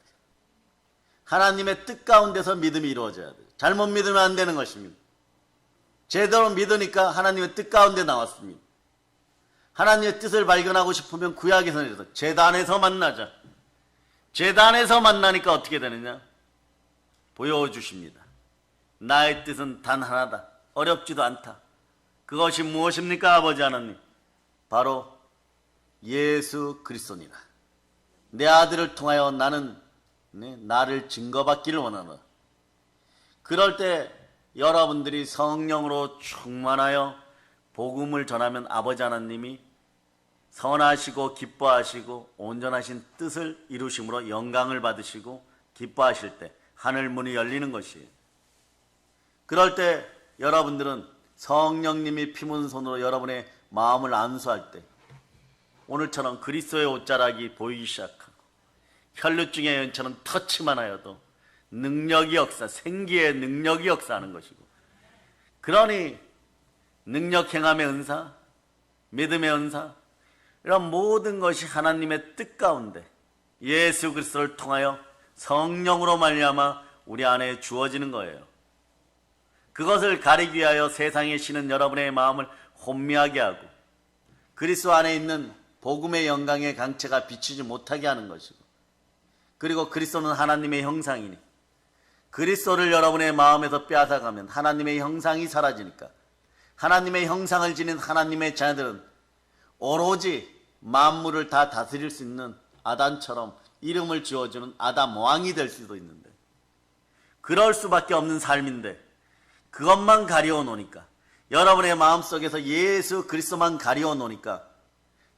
하나님의 뜻 가운데서 믿음이 이루어져야 돼요. 잘못 믿으면 안 되는 것입니다. 제대로 믿으니까 하나님의 뜻 가운데 나왔습니다. 하나님의 뜻을 발견하고 싶으면 구약에서 내려서 제단에서 만나자. 제단에서 만나니까 어떻게 되느냐? 보여주십니다. 나의 뜻은 단 하나다. 어렵지도 않다. 그것이 무엇입니까, 아버지 하나님? 바로 예수 그리스도니라. 내 아들을 통하여 나는 나를 증거받기를 원하노라. 그럴 때 여러분들이 성령으로 충만하여 복음을 전하면 아버지 하나님이 선하시고 기뻐하시고 온전하신 뜻을 이루심으로 영광을 받으시고 기뻐하실 때 하늘 문이 열리는 것이에요. 그럴 때 여러분들은 성령님이 피문 손으로 여러분의 마음을 안수할 때 오늘처럼 그리스도의 옷자락이 보이기 시작하고 혈류증의 연처럼 터치만 하여도 능력이 역사, 생기의 능력이 역사하는 것이고, 그러니 능력 행함의 은사, 믿음의 은사, 이런 모든 것이 하나님의 뜻 가운데 예수 그리스도를 통하여 성령으로 말미암아 우리 안에 주어지는 거예요. 그것을 가리기 위하여 세상에 신은 여러분의 마음을 혼미하게 하고 그리스도 안에 있는 복음의 영광의 강체가 비치지 못하게 하는 것이고, 그리고 그리스도는 하나님의 형상이니 그리스도를 여러분의 마음에서 빼앗아가면 하나님의 형상이 사라지니까 하나님의 형상을 지닌 하나님의 자녀들은 오로지 만물을 다 다스릴 수 있는 아담처럼 이름을 지어주는 아담 왕이 될 수도 있는데, 그럴 수밖에 없는 삶인데 그것만 가리워 놓으니까, 여러분의 마음속에서 예수 그리스도만 가리워 놓으니까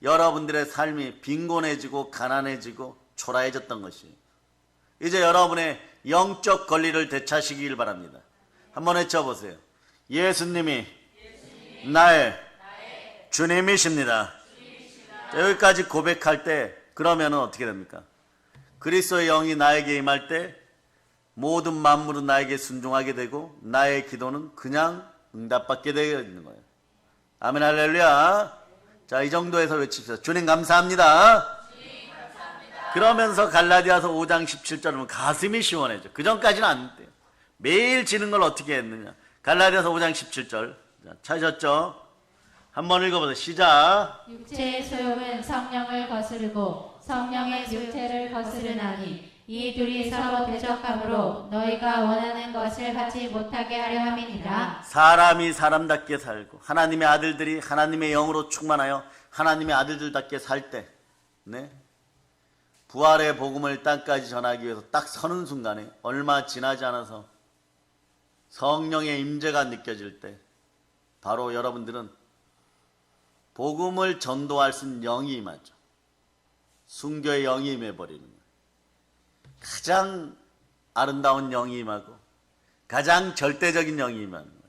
여러분들의 삶이 빈곤해지고 가난해지고 초라해졌던 것이에요. 이제 여러분의 영적 권리를 되찾으시길 바랍니다. 한번 외쳐보세요. 예수님이 나의 주님이십니다. 여기까지 고백할 때 그러면 어떻게 됩니까? 그리스도의 영이 나에게 임할 때 모든 만물은 나에게 순종하게 되고 나의 기도는 그냥 응답받게 되어 있는 거예요. 아멘, 할렐루야. 자, 이 정도에서 외칩시다. 주님 감사합니다. 그러면서 갈라디아서 5장 17절은 가슴이 시원해져. 그 전까지는 안 돼요. 매일 지는 걸 어떻게 했느냐. 갈라디아서 5장 17절. 찾으셨죠? 한번 읽어보세요. 시작. 육체의 소욕은 성령을 거스르고 성령의 육체를 거스르나니 이 둘이 서로 대적함으로 너희가 원하는 것을 하지 못하게 하려 함이니라. 사람이 사람답게 살고 하나님의 아들들이 하나님의 영으로 충만하여 하나님의 아들들답게 살 때, 네? 부활의 복음을 땅까지 전하기 위해서 딱 서는 순간에 얼마 지나지 않아서 성령의 임재가 느껴질 때 바로 여러분들은 복음을 전도할 수 있는 영이 임하죠. 순교의 영이 임해버리는 거예요. 가장 아름다운 영이 임하고 가장 절대적인 영이 임하는 거예요.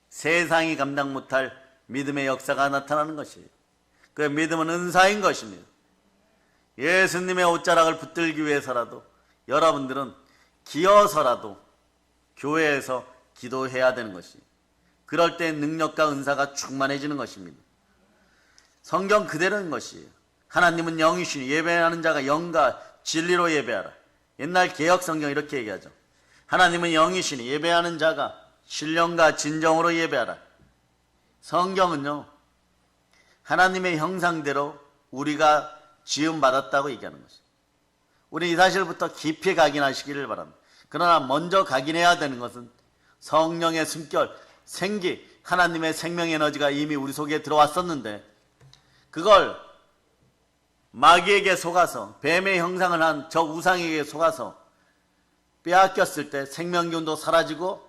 세상이 감당 못할 믿음의 역사가 나타나는 것이에요. 그 믿음은 은사인 것입니다. 예수님의 옷자락을 붙들기 위해서라도 여러분들은 기어서라도 교회에서 기도해야 되는 것이에요. 그럴 때 능력과 은사가 충만해지는 것입니다. 성경 그대로인 것이에요. 하나님은 영이시니 예배하는 자가 영과 진리로 예배하라. 옛날 개역 성경 이렇게 얘기하죠. 하나님은 영이시니 예배하는 자가 신령과 진정으로 예배하라. 성경은요, 하나님의 형상대로 우리가 지음받았다고 얘기하는 것이죠. 우리 이 사실부터 깊이 각인하시기를 바랍니다. 그러나 먼저 각인해야 되는 것은 성령의 숨결, 생기, 하나님의 생명 에너지가 이미 우리 속에 들어왔었는데 그걸 마귀에게 속아서 뱀의 형상을 한 저 우상에게 속아서 빼앗겼을 때 생명기운도 사라지고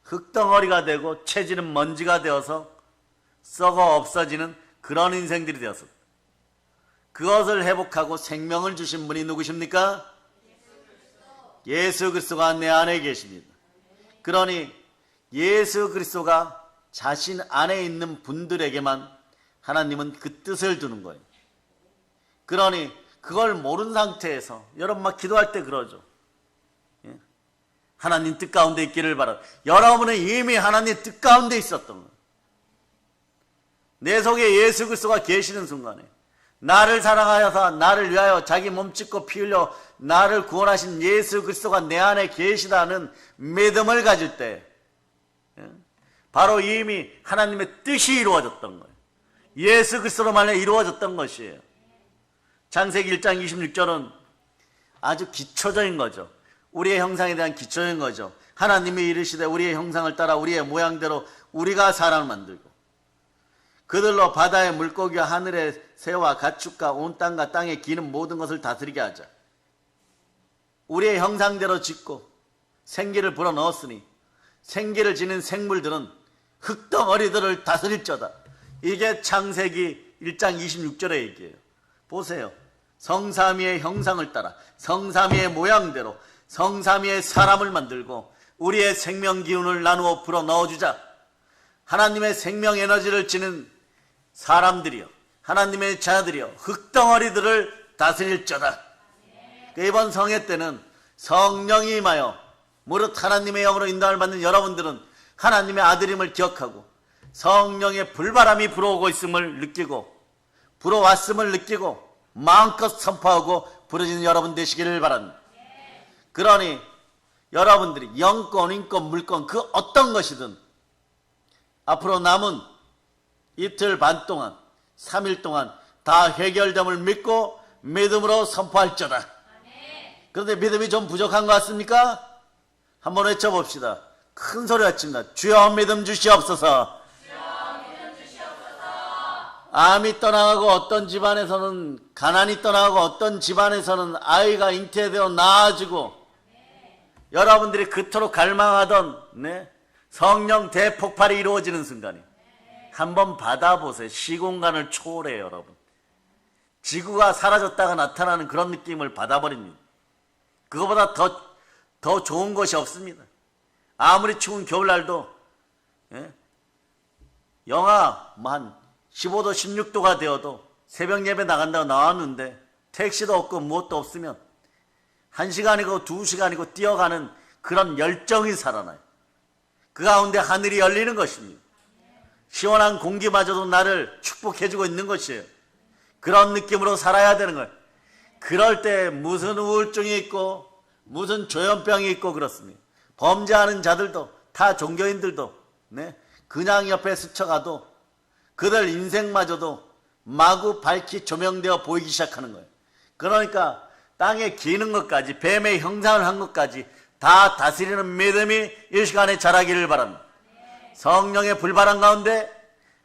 흙덩어리가 되고 체질은 먼지가 되어서 썩어 없어지는 그런 인생들이 되었습니다. 그것을 회복하고 생명을 주신 분이 누구십니까? 예수 그리스도가 내 안에 계십니다. 그러니 예수 그리스도가 자신 안에 있는 분들에게만 하나님은 그 뜻을 두는 거예요. 그러니 그걸 모르는 상태에서 여러분 막 기도할 때 그러죠. 예? 하나님 뜻 가운데 있기를 바라. 여러분은 이미 하나님 뜻 가운데 있었던 거예요. 내 속에 예수 그리스도가 계시는 순간에 나를 사랑하여서 나를 위하여 자기 몸 찢고 피 흘려 나를 구원하신 예수 그리스도가 내 안에 계시다는 믿음을 가질 때 바로 이미 하나님의 뜻이 이루어졌던 거예요. 예수 그리스도로 말해 이루어졌던 것이에요. 창세기 1장 26절은 아주 기초적인 거죠. 우리의 형상에 대한 기초적인 거죠. 하나님이 이르시되 우리의 형상을 따라 우리의 모양대로 우리가 사람을 만들고 그들로 바다의 물고기와 하늘의 새와 가축과 온 땅과 땅에 기는 모든 것을 다스리게 하자. 우리의 형상대로 짓고 생기를 불어넣었으니 생기를 지닌 생물들은 흙덩어리들을 다스릴저다. 이게 창세기 1장 26절의 얘기예요. 보세요. 성삼위의 형상을 따라 성삼위의 모양대로 성삼위의 사람을 만들고 우리의 생명 기운을 나누어 불어넣어주자. 하나님의 생명 에너지를 지닌 사람들이요, 하나님의 자들이요, 흙덩어리들을 다스릴저다. 이번 성회 때는 성령이 임하여 무릇 하나님의 영으로 인도함을 받는 여러분들은 하나님의 아들임을 기억하고 성령의 불바람이 불어오고 있음을 느끼고 불어왔음을 느끼고 마음껏 선포하고 부르짖는 여러분 되시기를 바랍니다. 그러니 여러분들이 영권, 인권, 물권 그 어떤 것이든 앞으로 남은 이틀 반 동안 3일 동안 다 해결됨을 믿고 믿음으로 선포할지어다. 그런데 믿음이 좀 부족한 것 같습니까? 한번 외쳐봅시다. 큰 소리 외칩니다. 주여 믿음 주시옵소서. 암이 떠나가고 어떤 집안에서는 가난이 떠나가고 어떤 집안에서는 아이가 잉태되어 나아지고 여러분들이 그토록 갈망하던 성령 대폭발이 이루어지는 순간이 한번 받아보세요. 시공간을 초월해요. 여러분, 지구가 사라졌다가 나타나는 그런 느낌을 받아버립니다. 그거보다 더 좋은 것이 없습니다. 아무리 추운 겨울날도 영하 한 15도 16도가 되어도 새벽 예배 나간다고 나왔는데 택시도 없고 무엇도 없으면 1시간이고 2시간이고 뛰어가는 그런 열정이 살아나요. 그 가운데 하늘이 열리는 것입니다. 시원한 공기마저도 나를 축복해주고 있는 것이에요. 그런 느낌으로 살아야 되는 거예요. 그럴 때 무슨 우울증이 있고 무슨 조현병이 있고 그렇습니다. 범죄하는 자들도 타 종교인들도 그냥 옆에 스쳐가도 그들 인생마저도 마구 밝히 조명되어 보이기 시작하는 거예요. 그러니까 땅에 기는 것까지 뱀의 형상을 한 것까지 다 다스리는 믿음이 이 시간에 자라기를 바랍니다. 성령의 불바람 가운데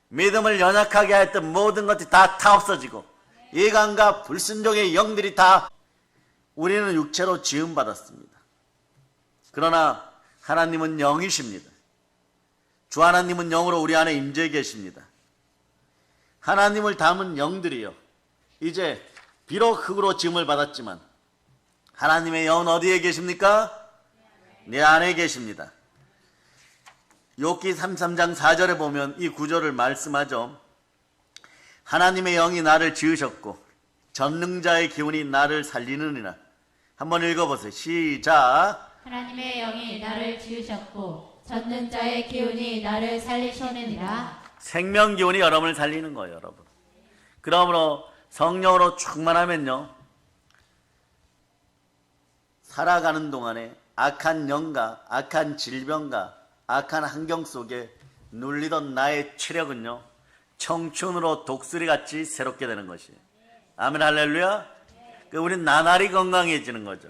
믿음을 연약하게 했던 모든 것들이 다 없어지고 이간과 불순종의 영들이 다 우리는 육체로 지음받았습니다. 그러나 하나님은 영이십니다. 주 하나님은 영으로 우리 안에 임재해 계십니다. 하나님을 닮은 영들이요, 이제 비록 흙으로 지음을 받았지만 하나님의 영은 어디에 계십니까? 내 안에 계십니다. 욥기 33장 4절에 보면 이 구절을 말씀하죠. 하나님의 영이 나를 지으셨고 전능자의 기운이 나를 살리느니라. 한번 읽어보세요. 시작. 하나님의 영이 나를 지으셨고 전능자의 기운이 나를 살리시느니라. 생명 기운이 여러분을 살리는 거예요, 여러분. 그러므로 성령으로 충만하면요, 살아가는 동안에 악한 영과 악한 질병과 악한 환경 속에 눌리던 나의 체력은요, 청춘으로 독수리같이 새롭게 되는 것이에요. 아멘, 할렐루야. 우리는 나날이 건강해지는 거죠.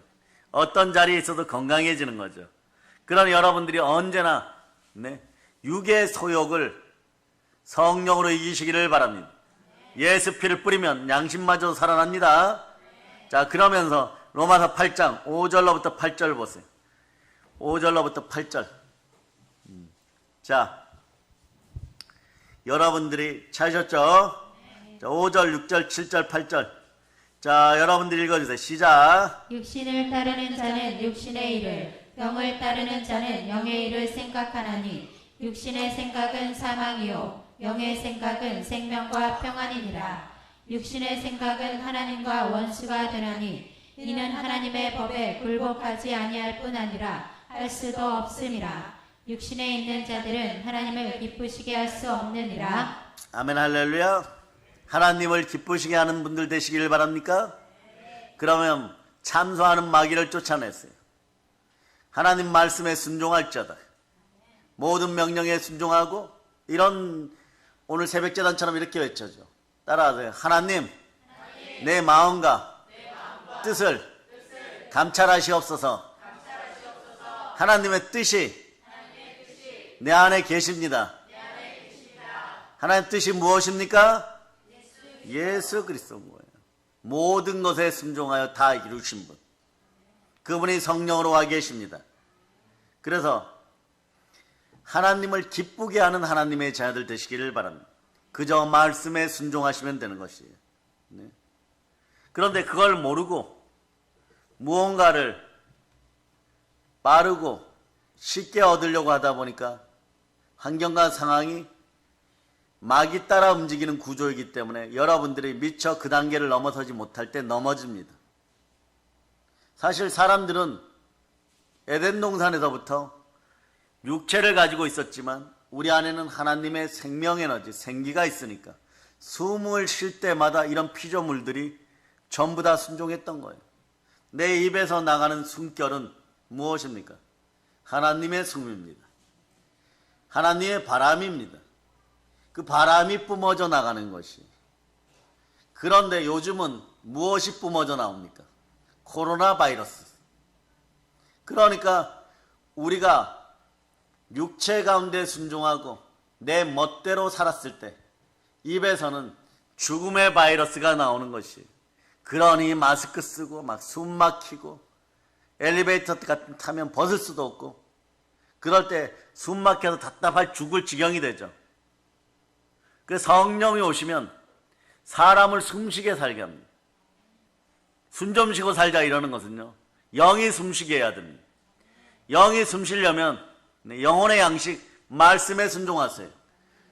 어떤 자리에 있어도 건강해지는 거죠. 그러나 여러분들이 언제나 육의 소욕을 성령으로 이기시기를 바랍니다. 예수 피를 뿌리면 양심마저도 살아납니다. 자, 그러면서 로마서 8장 5절로부터 8절 보세요. 5절로부터 8절. 자, 여러분들이 찾으셨죠? 자, 5절, 6절, 7절, 8절. 자, 여러분들 읽어주세요. 시작. 육신을 따르는 자는 육신의 일을, 영을 따르는 자는 영의 일을 생각하나니 육신의 생각은 사망이요 영의 생각은 생명과 평안이니라. 육신의 생각은 하나님과 원수가 되나니 이는 하나님의 법에 굴복하지 아니할 뿐 아니라 할 수도 없음이라. 육신에 있는 자들은 하나님을 기쁘시게 할 수 없느니라. 아멘 할렐루야. 하나님을 기쁘시게 하는 분들 되시길 바랍니까? 그러면 참소하는 마귀를 쫓아냈어요. 하나님 말씀에 순종할자다. 모든 명령에 순종하고 이런 오늘 새벽제단처럼 이렇게 외쳐줘. 따라하세요. 하나님, 내 마음과 뜻을 감찰하시옵소서. 하나님의 뜻이 내 안에 계십니다. 하나님의 뜻이 무엇입니까? 예수 그리스도인 거예요. 모든 것에 순종하여 다 이루신 분. 그분이 성령으로 와 계십니다. 그래서 하나님을 기쁘게 하는 하나님의 자녀들 되시기를 바랍니다. 그저 말씀에 순종하시면 되는 것이에요. 네. 그런데 그걸 모르고 무언가를 빠르고 쉽게 얻으려고 하다 보니까 환경과 상황이 마귀 따라 움직이는 구조이기 때문에 여러분들이 미처 그 단계를 넘어서지 못할 때 넘어집니다. 사실 사람들은 에덴 동산에서부터 육체를 가지고 있었지만 우리 안에는 하나님의 생명 에너지, 생기가 있으니까 숨을 쉴 때마다 이런 피조물들이 전부 다 순종했던 거예요. 내 입에서 나가는 숨결은 무엇입니까? 하나님의 숨입니다. 하나님의 바람입니다. 그 바람이 뿜어져 나가는 것이. 그런데 요즘은 무엇이 뿜어져 나옵니까? 코로나 바이러스. 그러니까 우리가 육체 가운데 순종하고 내 멋대로 살았을 때 입에서는 죽음의 바이러스가 나오는 것이. 그러니 마스크 쓰고 막 숨 막히고 엘리베이터 같은 타면 벗을 수도 없고 그럴 때 숨 막혀서 답답할 죽을 지경이 되죠. 그래서 성령이 오시면 사람을 숨쉬게 살게 합니다. 숨 좀 쉬고 살자 이러는 것은요. 영이 숨쉬게 해야 됩니다. 영이 숨쉬려면 영혼의 양식 말씀에 순종하세요.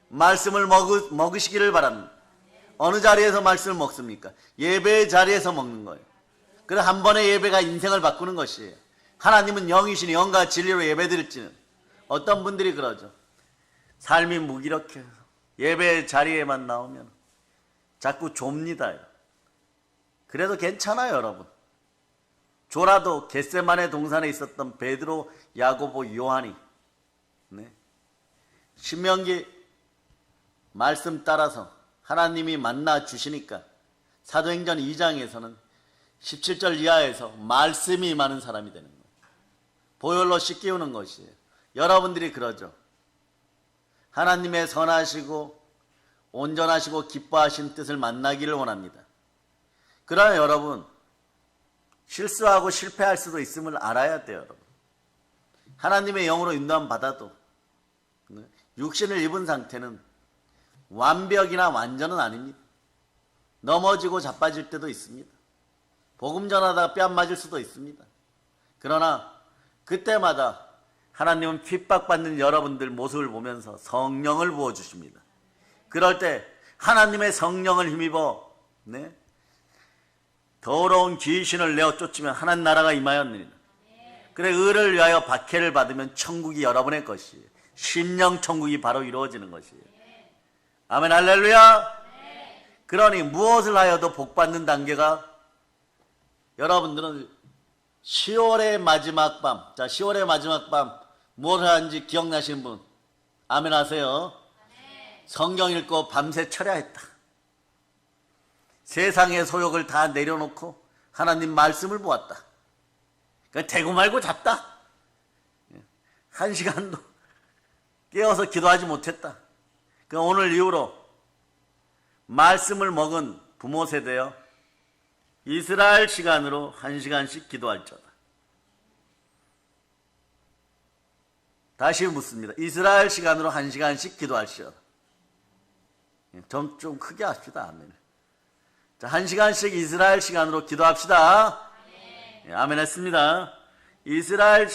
말씀을 먹으시기를 바랍니다. 어느 자리에서 말씀을 먹습니까? 예배의 자리에서 먹는 거예요. 그래서 한 번의 예배가 인생을 바꾸는 것이에요. 하나님은 영이시니 영과 진리로 예배드릴지는 어떤 분들이 그러죠. 삶이 무기력해서 예배 자리에만 나오면 자꾸 좁니다요. 그래도 괜찮아요, 여러분. 졸아도 겟세마네 동산에 있었던 베드로, 야고보, 요한이 신명기 말씀 따라서 하나님이 만나 주시니까 사도행전 2장에서는 17절 이하에서 말씀이 임하는 사람이 되는 거예요. 보혈로 씻기우는 것이에요. 여러분들이 그러죠. 하나님의 선하시고 온전하시고 기뻐하신 뜻을 만나기를 원합니다. 그러나 여러분 실수하고 실패할 수도 있음을 알아야 돼요. 여러분. 하나님의 영으로 인도함 받아도 육신을 입은 상태는 완벽이나 완전은 아닙니다. 넘어지고 자빠질 때도 있습니다. 복음 전하다가 뺨 맞을 수도 있습니다. 그러나 그때마다 하나님은 핍박받는 여러분들 모습을 보면서 성령을 부어주십니다. 그럴 때 하나님의 성령을 힘입어 더러운 귀신을 내어 쫓으면 하나님 나라가 임하였느니라. 그래 의를 위하여 박해를 받으면 천국이 여러분의 것이에요. 심령 천국이 바로 이루어지는 것이에요. 아멘 할렐루야. 그러니 무엇을 하여도 복받는 단계가 여러분들은 10월의 마지막 밤, 자 10월의 마지막 밤 무엇을 하는지 기억나시는 분 아멘 하세요. 성경 읽고 밤새 철야했다. 세상의 소욕을 다 내려놓고 하나님 말씀을 보았다. 그러니까 대고 말고 잤다. 1시간도 깨어서 기도하지 못했다. 그러니까 오늘 이후로 말씀을 먹은 부모 세대여 이스라엘 시간으로 1시간씩 기도할지어다. 다시 묻습니다. 이스라엘 시간으로 1시간씩 기도할지어다. 좀 크게 합시다. 아멘. 자, 1시간씩 이스라엘 시간으로 기도합시다. 아멘 했습니다. 이스라엘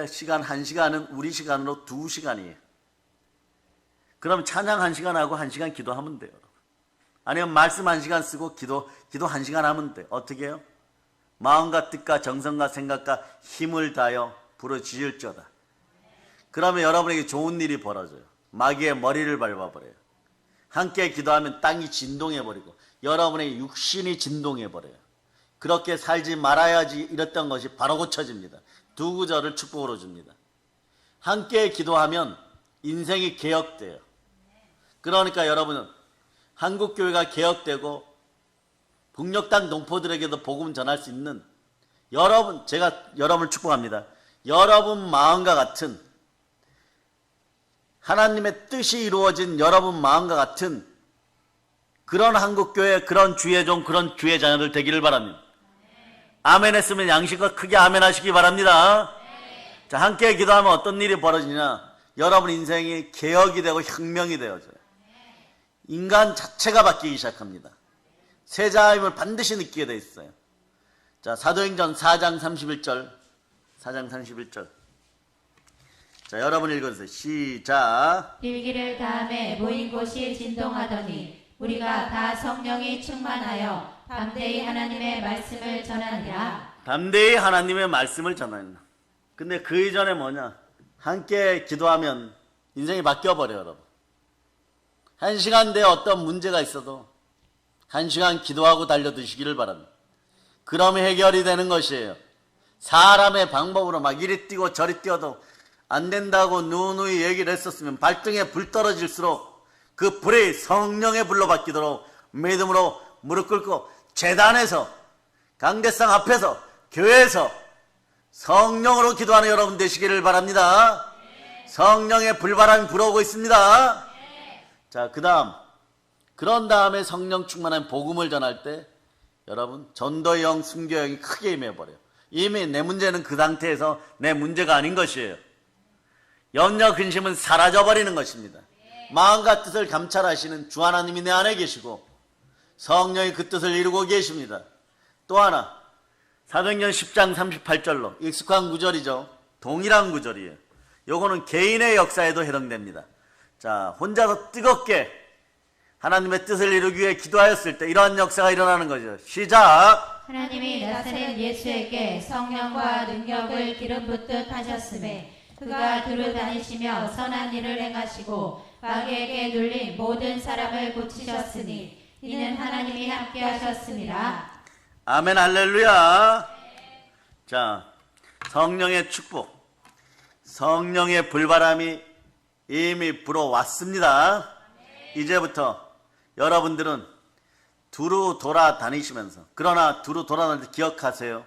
시간 1시간은 우리 시간으로 2시간이에요. 그럼 찬양 1시간 하고 1시간 기도하면 돼요. 아니면 말씀 1시간 쓰고 기도 1시간 하면 돼. 어떻게 해요? 마음과 뜻과 정성과 생각과 힘을 다하여 부르짖을지어다. 그러면 여러분에게 좋은 일이 벌어져요. 마귀의 머리를 밟아버려요. 함께 기도하면 땅이 진동해버리고 여러분의 육신이 진동해버려요. 그렇게 살지 말아야지 이랬던 것이 바로 고쳐집니다. 두 구절을 축복으로 줍니다. 함께 기도하면 인생이 개혁돼요. 그러니까 여러분은 한국교회가 개혁되고 북녘 땅 동포들에게도 복음 전할 수 있는 제가 여러분을 축복합니다. 여러분 마음과 같은 하나님의 뜻이 이루어진 여러분 마음과 같은 그런 한국교회, 그런 주의 종, 그런 주의 자녀들 되기를 바랍니다. 아멘 했으면 양심과 크게 아멘 하시기 바랍니다. 자, 함께 기도하면 어떤 일이 벌어지냐? 여러분 인생이 개혁이 되고 혁명이 되어져요. 인간 자체가 바뀌기 시작합니다. 세자임을 반드시 느끼게 돼 있어요. 자, 사도행전 4장 31절. 4장 31절. 자, 여러분 읽어주세요. 시작. 일기를 다음에 모인 곳이 진동하더니 우리가 다 성령이 충만하여 담대히 하나님의 말씀을 전하니라. 담대히 하나님의 말씀을 전하니라. 근데 그 이전에 뭐냐? 함께 기도하면 인생이 바뀌어버려요, 여러분. 1시간 내에 어떤 문제가 있어도 1시간 기도하고 달려드시기를 바랍니다. 그럼 해결이 되는 것이에요. 사람의 방법으로 막 이리 뛰고 저리 뛰어도 안 된다고 누누이 얘기를 했었으면 발등에 불 떨어질수록 그 불이 성령의 불로 바뀌도록 믿음으로 무릎 꿇고 제단에서 강대상 앞에서 교회에서 성령으로 기도하는 여러분 되시기를 바랍니다. 성령의 불바람이 불어오고 있습니다. 자, 그런 다음에 성령 충만한 복음을 전할 때 여러분 전도의 영, 순교의 영이 크게 임해버려요. 이미 내 문제는 그 상태에서 내 문제가 아닌 것이에요. 염려, 근심은 사라져버리는 것입니다. 마음과 뜻을 감찰하시는 주 하나님이 내 안에 계시고 성령이 그 뜻을 이루고 계십니다. 또 하나, 사도행전 10장 38절로 익숙한 구절이죠. 동일한 구절이에요. 요거는 개인의 역사에도 해당됩니다. 자, 혼자서 뜨겁게 하나님의 뜻을 이루기 위해 기도하였을 때 이러한 역사가 일어나는 거죠. 시작! 하나님이 나사렛 예수에게 성령과 능력을 기름 붓듯 하셨음에 그가 두루 다니시며 선한 일을 행하시고 마귀에게 눌린 모든 사람을 고치셨으니 이는 하나님이 함께 하셨습니다. 아멘, 할렐루야. 자, 성령의 축복, 성령의 불바람이 이미 불어왔습니다. 이제부터 여러분들은 두루 돌아다니시면서, 그러나 두루 돌아다닐 때 기억하세요.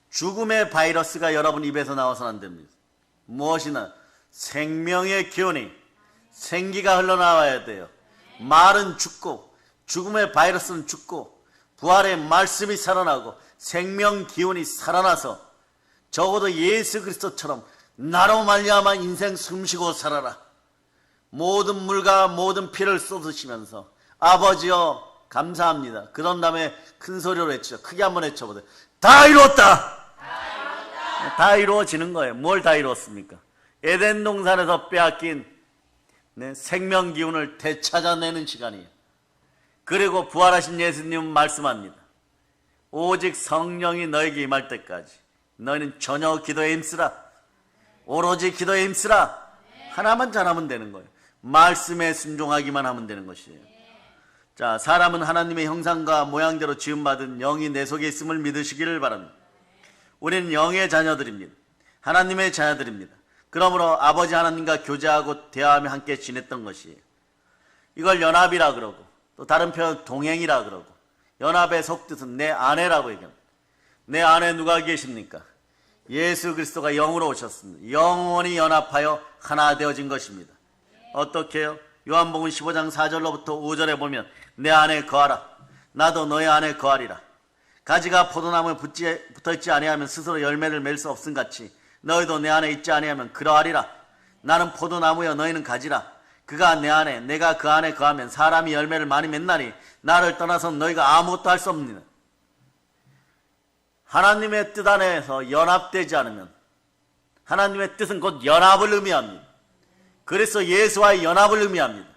죽음의 바이러스가 여러분 입에서 나와서는 안 됩니다. 무엇이나 생명의 기운이, 생기가 흘러나와야 돼요. 말은 죽고 죽음의 바이러스는 죽고 부활의 말씀이 살아나고 생명 기운이 살아나서 적어도 예수 그리스도처럼 나로 말미암아 인생 숨쉬고 살아라. 모든 물과 모든 피를 쏟으시면서 아버지여 감사합니다. 그런 다음에 큰 소리로 외치죠. 크게 한번 외쳐보세요. 다 이루었다. 다 이루어지는 거예요. 뭘 다 이루었습니까? 에덴 동산에서 빼앗긴 생명 기운을 되찾아내는 시간이에요. 그리고 부활하신 예수님은 말씀합니다. 오직 성령이 너에게 임할 때까지 너희는 전혀 기도에 힘쓰라. 오로지 기도에 힘쓰라. 하나만 잘하면 되는 거예요. 말씀에 순종하기만 하면 되는 것이에요. 자, 사람은 하나님의 형상과 모양대로 지음받은 영이 내 속에 있음을 믿으시기를 바랍니다. 우리는 영의 자녀들입니다. 하나님의 자녀들입니다. 그러므로 아버지 하나님과 교제하고 대화하며 함께 지냈던 것이에요. 이걸 연합이라 그러고 또 다른 표현 동행이라 그러고 연합의 속뜻은 내 아내라고 얘기합니다. 내 안에 누가 계십니까? 예수 그리스도가 영으로 오셨습니다. 영원히 연합하여 하나 되어진 것입니다. 어떻게 해요? 요한복음 15장 4절로부터 5절에 보면 내 안에 거하라. 나도 너의 안에 거하리라. 가지가 포도나무에 붙어있지 아니하면 스스로 열매를 맺을 수 없음 같이 너희도 내 안에 있지 아니하면 그러하리라. 나는 포도나무여 너희는 가지라. 그가 내 안에 내가 그 안에 거하면 사람이 열매를 많이 맺나니 나를 떠나서는 너희가 아무것도 할 수 없느니라. 하나님의 뜻 안에서 연합되지 않으면 하나님의 뜻은 곧 연합을 의미합니다. 그래서 예수와의 연합을 의미합니다.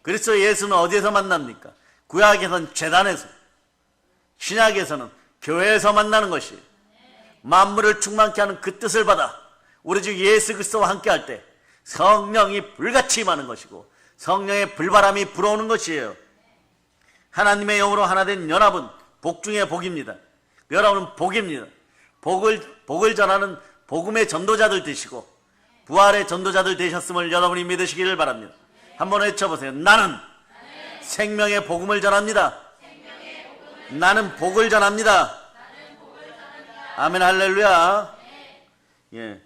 그리스도 예수는 어디에서 만납니까? 구약에서는 제단에서, 신약에서는 교회에서 만나는 것이에요. 만물을 충만케 하는 그 뜻을 받아 우리 주 예수 그리스도와 함께 할 때 성령이 불같이 임하는 것이고 성령의 불바람이 불어오는 것이에요. 하나님의 영으로 하나 된 연합은 복 중에 복입니다. 여러분은 복입니다. 복을 전하는 복음의 전도자들 되시고 부활의 전도자들 되셨음을 여러분이 믿으시기를 바랍니다. 한번 외쳐보세요. 나는 생명의 복음을 전합니다. 나는 복을 전합니다. 아멘 할렐루야. 예.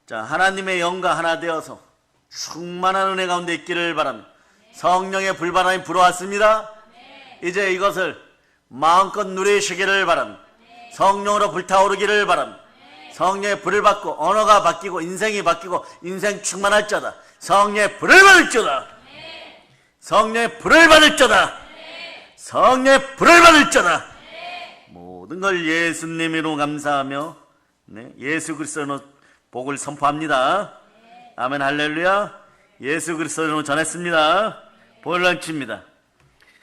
자, 하나님의 영과 하나 되어서 충만한 은혜 가운데 있기를 바랍니다. 성령의 불바람이 불어왔습니다. 이제 이것을 마음껏 누리시기를 바랍니다. 성령으로 불타오르기를 바랍니다. 성령의 불을 받고 언어가 바뀌고 인생이 바뀌고 인생 충만할 자다. 성령의 불을 받을 자다. 성령의 불을 받을 자다. 성령의 불을 받을 자다. 모든 걸 예수님으로 감사하며 예수 그리스도로 복을 선포합니다. 아멘 할렐루야. 예수 그리스도로 전했습니다. 복을 넘칩니다.